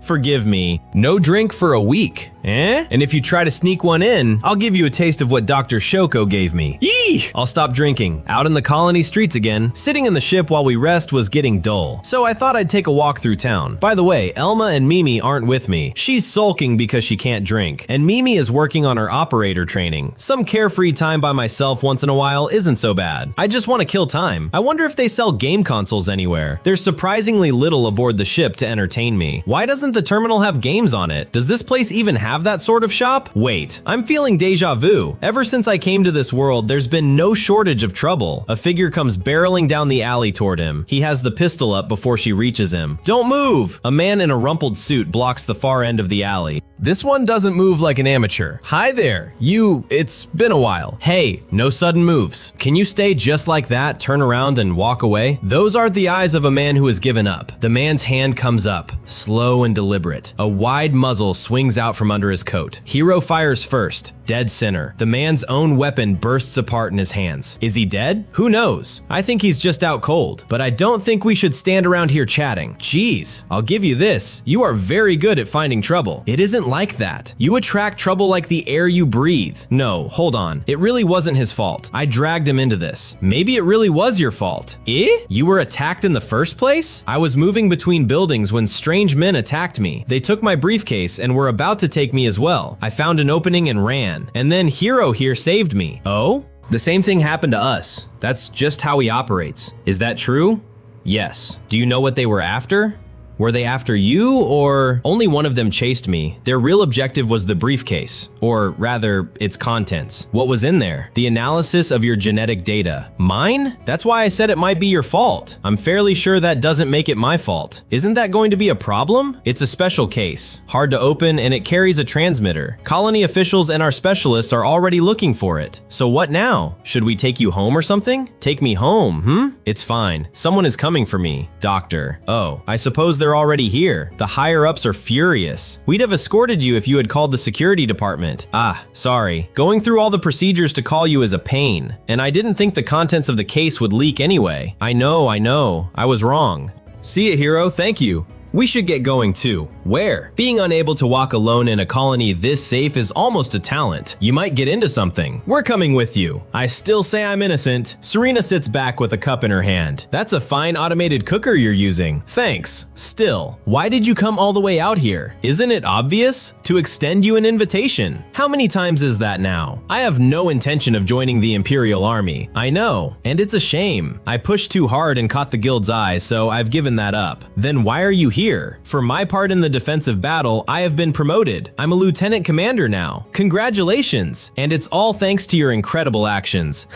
forgive me. No drink for a week. And if you try to sneak one in, I'll give you a taste of what Dr. Shoko gave me. Yee! I'll stop drinking. Out in the colony streets again, sitting in the ship while we rest was getting dull. So I thought I'd take a walk through town. By the way, Elma and Mimi aren't with me. She's sulking because she can't drink, and Mimi is working on her operator training. Some carefree time by myself once in a while isn't so bad. I just want to kill time. I wonder if they sell game consoles anywhere. There's surprisingly little aboard the ship to entertain me. Why doesn't the terminal have games on it? Does this place even have that sort of shop? Wait, I'm feeling deja vu. Ever since I came to this world, there's been no shortage of trouble. A figure comes barreling down the alley toward him. He has the pistol up before she reaches him. Don't move! A man in a rumpled suit blocks the far end of the alley. This one doesn't move like an amateur. Hi there, it's been a while. Hey, no sudden moves. Can you stay just like that, turn around and walk away? Those aren't the eyes of a man who has given up. The man's hand comes up, slow and deliberate. A wide muzzle swings out from under his coat. Hiro fires first, dead center. The man's own weapon bursts apart in his hands. Is he dead? Who knows? I think he's just out cold, but I don't think we should stand around here chatting. Jeez, I'll give you this. You are very good at finding trouble. It isn't like that. You attract trouble like the air you breathe. No, hold on. It really wasn't his fault. I dragged him into this. Maybe it really was your fault. You were attacked in the first place? I was moving between buildings when strange men attacked me. They took my briefcase and were about to take me as well. I found an opening and ran. And then Hiro here saved me. Oh? The same thing happened to us. That's just how he operates. Is that true? Yes. Do you know what they were after? Were they after you, or only one of them chased me? Their real objective was the briefcase, or rather, its contents. What was in there? The analysis of your genetic data. Mine? That's why I said it might be your fault. I'm fairly sure that doesn't make it my fault. Isn't that going to be a problem? It's a special case, hard to open, and it carries a transmitter. Colony officials and our specialists are already looking for it. So what now? Should we take you home or something? Take me home, It's fine. Someone is coming for me. Doctor. Oh, I suppose they're already here. The higher-ups are furious. We'd have escorted you if you had called the security department. Ah, sorry. Going through all the procedures to call you is a pain, and I didn't think the contents of the case would leak anyway. I know. I was wrong. See ya, Hiro. Thank you. We should get going too. Where? Being unable to walk alone in a colony this safe is almost a talent. You might get into something. We're coming with you. I still say I'm innocent. Serena sits back with a cup in her hand. That's a fine automated cooker you're using. Thanks. Still, why did you come all the way out here? Isn't it obvious? To extend you an invitation. How many times is that now? I have no intention of joining the Imperial Army. I know, and it's a shame. I pushed too hard and caught the guild's eye, so I've given that up. Then why are you here? For my part in the defensive battle, I have been promoted. I'm a lieutenant commander now. Congratulations! And it's all thanks to your incredible actions.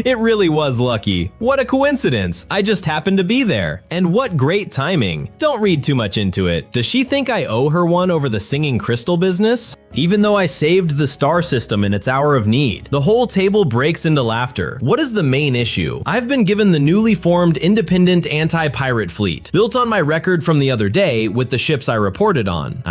It really was lucky. What a coincidence. I just happened to be there. And what great timing. Don't read too much into it. Does she think I owe her one over the singing crystal business? Even though I saved the star system in its hour of need. The whole table breaks into laughter. What is the main issue? I've been given the newly formed independent anti-pirate fleet, built on my record from the other day with the ships I reported on.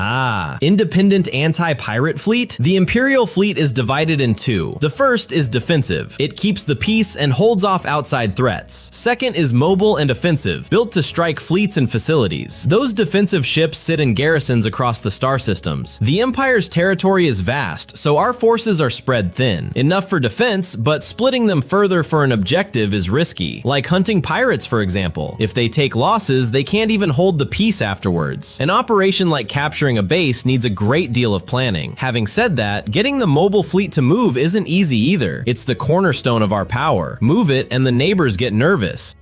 Independent anti-pirate fleet? The Imperial fleet is divided in two. The first is defensive. It keeps the peace and holds off outside threats. Second is mobile and offensive, built to strike fleets and facilities. Those defensive ships sit in garrisons across the star systems. The Empire's territory is vast, so our forces are spread thin. Enough for defense, but splitting them further for an objective is risky. Like hunting pirates, for example. If they take losses, they can't even hold the peace afterwards. An operation like capturing a base needs a great deal of planning. Having said that, getting the mobile fleet to move isn't easy either. It's the cornerstone of our power. Move it and the neighbors get nervous.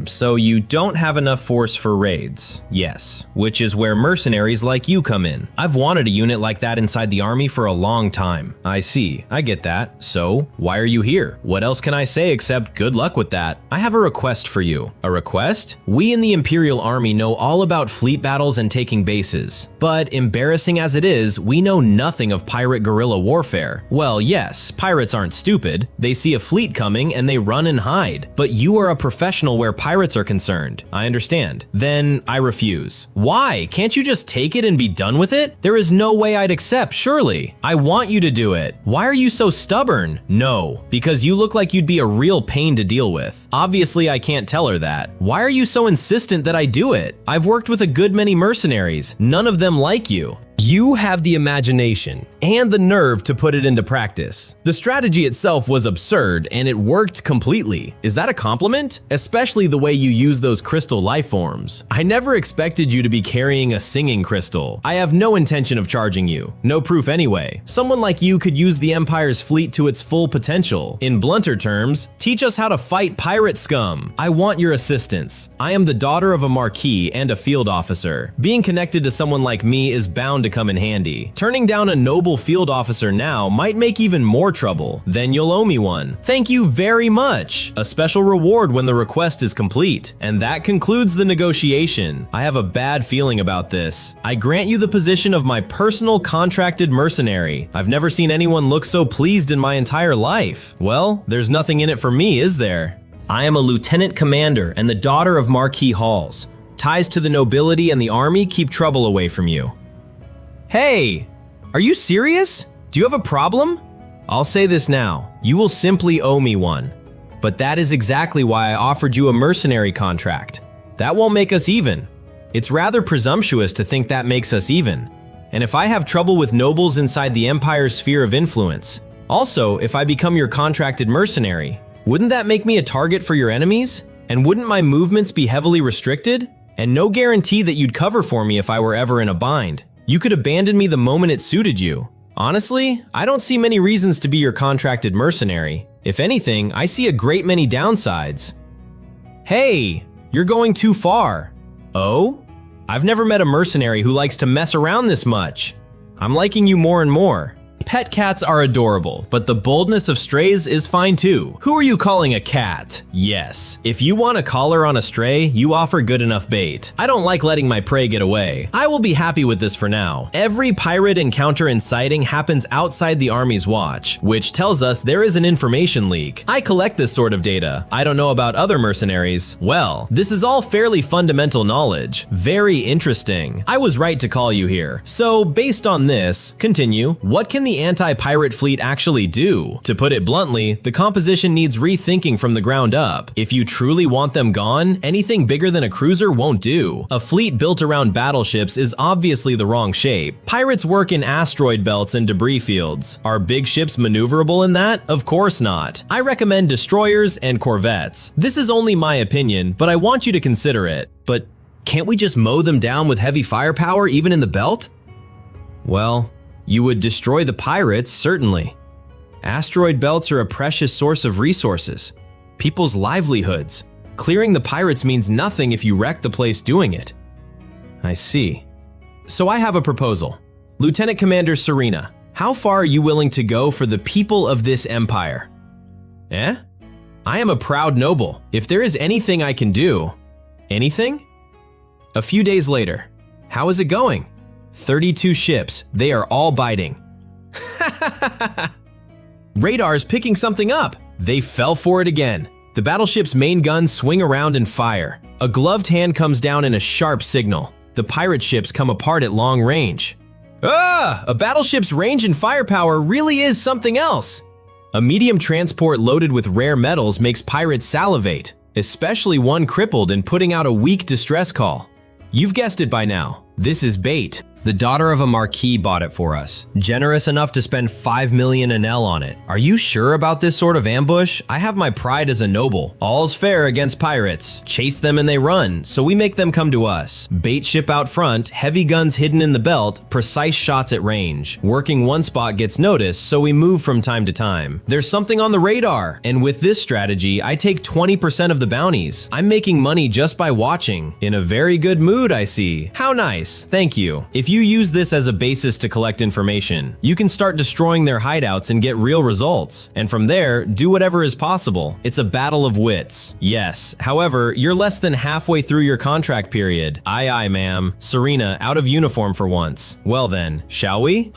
So you don't have enough force for raids. Yes, which is where mercenaries like you come in. I've wanted a unit like that inside the army for a long time. I see, I get that. So, why are you here? What else can I say except good luck with that? I have a request for you. A request? We in the Imperial Army know all about fleet battles and taking bases. But embarrassing as it is, we know nothing of pirate guerrilla warfare. Well, yes, pirates aren't stupid. They see a fleet coming and they run and hide. But you are a professional where pirates are concerned. I understand. Then I refuse. Why? Can't you just take it and be done with it? There is no way I'd accept, surely. I want you to do it. Why are you so stubborn? No, because you look like you'd be a real pain to deal with. Obviously, I can't tell her that. Why are you so insistent that I do it? I've worked with a good many mercenaries. None of them like you. You have the imagination and the nerve to put it into practice. The strategy itself was absurd and it worked completely. Is that a compliment? Especially the way you use those crystal life forms. I never expected you to be carrying a singing crystal. I have no intention of charging you. No proof anyway. Someone like you could use the Empire's fleet to its full potential. In blunter terms, teach us how to fight pirate scum. I want your assistance. I am the daughter of a marquis and a field officer. Being connected to someone like me is bound to come in handy. Turning down a noble field officer now might make even more trouble. Then you'll owe me one. Thank you very much. A special reward when the request is complete. And that concludes the negotiation. I have a bad feeling about this. I grant you the position of my personal contracted mercenary. I've never seen anyone look so pleased in my entire life. Well, there's nothing in it for me, is there? I am a lieutenant commander and the daughter of Marquis Halls. Ties to the nobility and the army keep trouble away from you. Hey, are you serious? Do you have a problem? I'll say this now, you will simply owe me one. But that is exactly why I offered you a mercenary contract. That won't make us even. It's rather presumptuous to think that makes us even. And if I have trouble with nobles inside the Empire's sphere of influence, also if I become your contracted mercenary, wouldn't that make me a target for your enemies? And wouldn't my movements be heavily restricted? And no guarantee that you'd cover for me if I were ever in a bind. You could abandon me the moment it suited you. Honestly, I don't see many reasons to be your contracted mercenary. If anything, I see a great many downsides. Hey, you're going too far. Oh? I've never met a mercenary who likes to mess around this much. I'm liking you more and more. Pet cats are adorable, but the boldness of strays is fine too. Who are you calling a cat? Yes. If you want a collar on a stray, you offer good enough bait. I don't like letting my prey get away. I will be happy with this for now. Every pirate encounter and sighting happens outside the army's watch, which tells us there is an information leak. I collect this sort of data. I don't know about other mercenaries. Well, this is all fairly fundamental knowledge. Very interesting. I was right to call you here. So, based on this, continue. What can the anti-pirate fleet actually do? To put it bluntly, the composition needs rethinking from the ground up. If you truly want them gone, anything bigger than a cruiser won't do. A fleet built around battleships is obviously the wrong shape. Pirates work in asteroid belts and debris fields. Are big ships maneuverable in that? Of course not. I recommend destroyers and corvettes. This is only my opinion, but I want you to consider it. But can't we just mow them down with heavy firepower even in the belt? Well, you would destroy the pirates, certainly. Asteroid belts are a precious source of resources, people's livelihoods. Clearing the pirates means nothing if you wreck the place doing it. I see. So I have a proposal. Lieutenant Commander Serena, how far are you willing to go for the people of this empire? Eh? I am a proud noble. If there is anything I can do. Anything? A few days later. How is it going? 32 ships, they are all biting. Radar's picking something up. They fell for it again. The battleship's main guns swing around and fire. A gloved hand comes down in a sharp signal. The pirate ships come apart at long range. A battleship's range and firepower really is something else. A medium transport loaded with rare metals makes pirates salivate, especially one crippled and putting out a weak distress call. You've guessed it by now. This is bait. The daughter of a marquis bought it for us. Generous enough to spend 5 million NL on it. Are you sure about this sort of ambush? I have my pride as a noble. All's fair against pirates. Chase them and they run, so we make them come to us. Bait ship out front, heavy guns hidden in the belt, precise shots at range. Working one spot gets noticed, so we move from time to time. There's something on the radar, and with this strategy, I take 20% of the bounties. I'm making money just by watching. In a very good mood, I see. How nice. Thank you. If you use this as a basis to collect information, you can start destroying their hideouts and get real results. And from there, do whatever is possible. It's a battle of wits. Yes, however, you're less than halfway through your contract period. Aye, ma'am. Serena, out of uniform for once. Well then, shall we?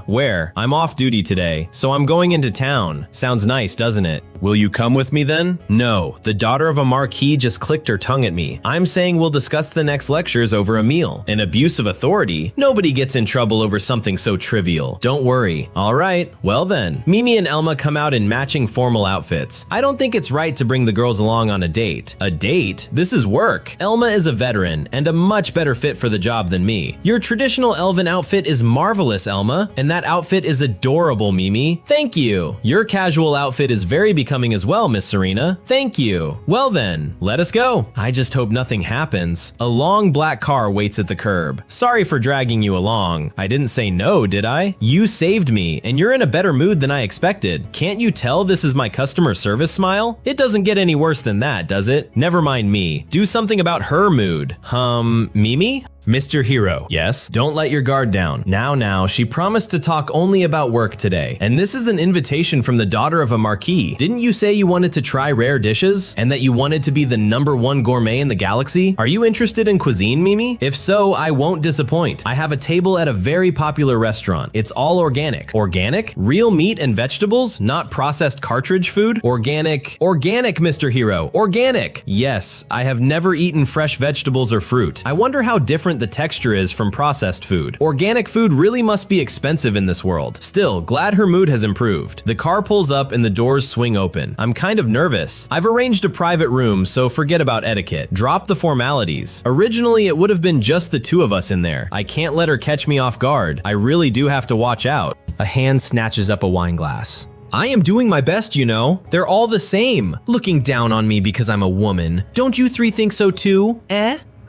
Where? I'm off duty today, so I'm going into town. Sounds nice, doesn't it? Will you come with me then? No, the daughter of a marquis just clicked her tongue at me. I'm saying we'll discuss the next lectures over a meal. An abuse of authority? Nobody gets in trouble over something so trivial. Don't worry. All right, well then. Mimi and Elma come out in matching formal outfits. I don't think it's right to bring the girls along on a date. A date? This is work. Elma is a veteran and a much better fit for the job than me. Your traditional elven outfit is marvelous, Elma, and that outfit is adorable, Mimi. Thank you. Your casual outfit is very becoming as well, Miss Serena. Thank you. Well then, let us go. I just hope nothing happens. A long black car waits at the curb. Sorry for dragging you along. I didn't say no, did I? You saved me, and you're in a better mood than I expected. Can't you tell this is my customer service smile? It doesn't get any worse than that, does it? Never mind me. Do something about her mood. Mimi? Mr. Hiro. Yes? Don't let your guard down. Now, she promised to talk only about work today. And this is an invitation from the daughter of a marquis. Didn't you say you wanted to try rare dishes? And that you wanted to be the #1 gourmet in the galaxy? Are you interested in cuisine, Mimi? If so, I won't disappoint. I have a table at a very popular restaurant. It's all organic. Organic? Real meat and vegetables, not processed cartridge food? Organic, Mr. Hiro. Organic. Yes, I have never eaten fresh vegetables or fruit. I wonder how different the texture is from processed food. Organic food really must be expensive in this world. Still, glad her mood has improved. The car pulls up and the doors swing open. I'm kind of nervous. I've arranged a private room, so forget about etiquette. Drop the formalities. Originally, it would have been just the two of us in there. I can't let her catch me off guard. I really do have to watch out. A hand snatches up a wine glass. I am doing my best, you know. They're all the same. Looking down on me because I'm a woman. Don't you three think so too?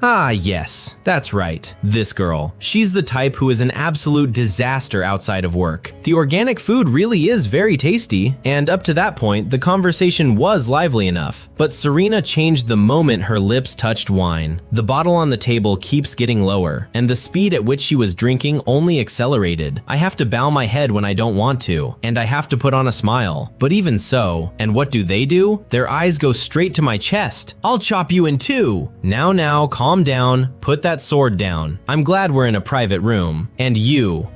Ah, yes, that's right. This girl. She's the type who is an absolute disaster outside of work. The organic food really is very tasty, and up to that point, the conversation was lively enough. But Serena changed the moment her lips touched wine. The bottle on the table keeps getting lower, and the speed at which she was drinking only accelerated. I have to bow my head when I don't want to, and I have to put on a smile. But even so, and what do? Their eyes go straight to my chest. I'll chop you in two. Now, calm down, put that sword down. I'm glad we're in a private room. And you,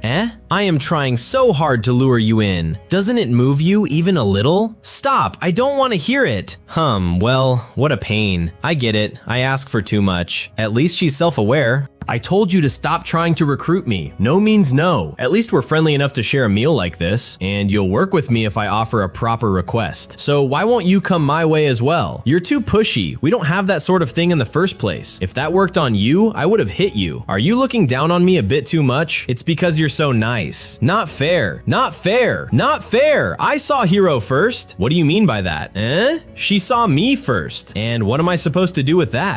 I am trying so hard to lure you in. Doesn't it move you even a little? Stop, I don't want to hear it. Well, what a pain. I get it, I ask for too much. At least she's self-aware. I told you to stop trying to recruit me. No means no. At least we're friendly enough to share a meal like this, and you'll work with me if I offer a proper request. So why won't you come my way as well? You're too pushy. We don't have that sort of thing in the first place. If that worked on you, I would have hit you. Are you looking down on me a bit too much? It's because you're so nice. Not fair. Not fair. Not fair. I saw Hiro first. What do you mean by that? She saw me first. And what am I supposed to do with that?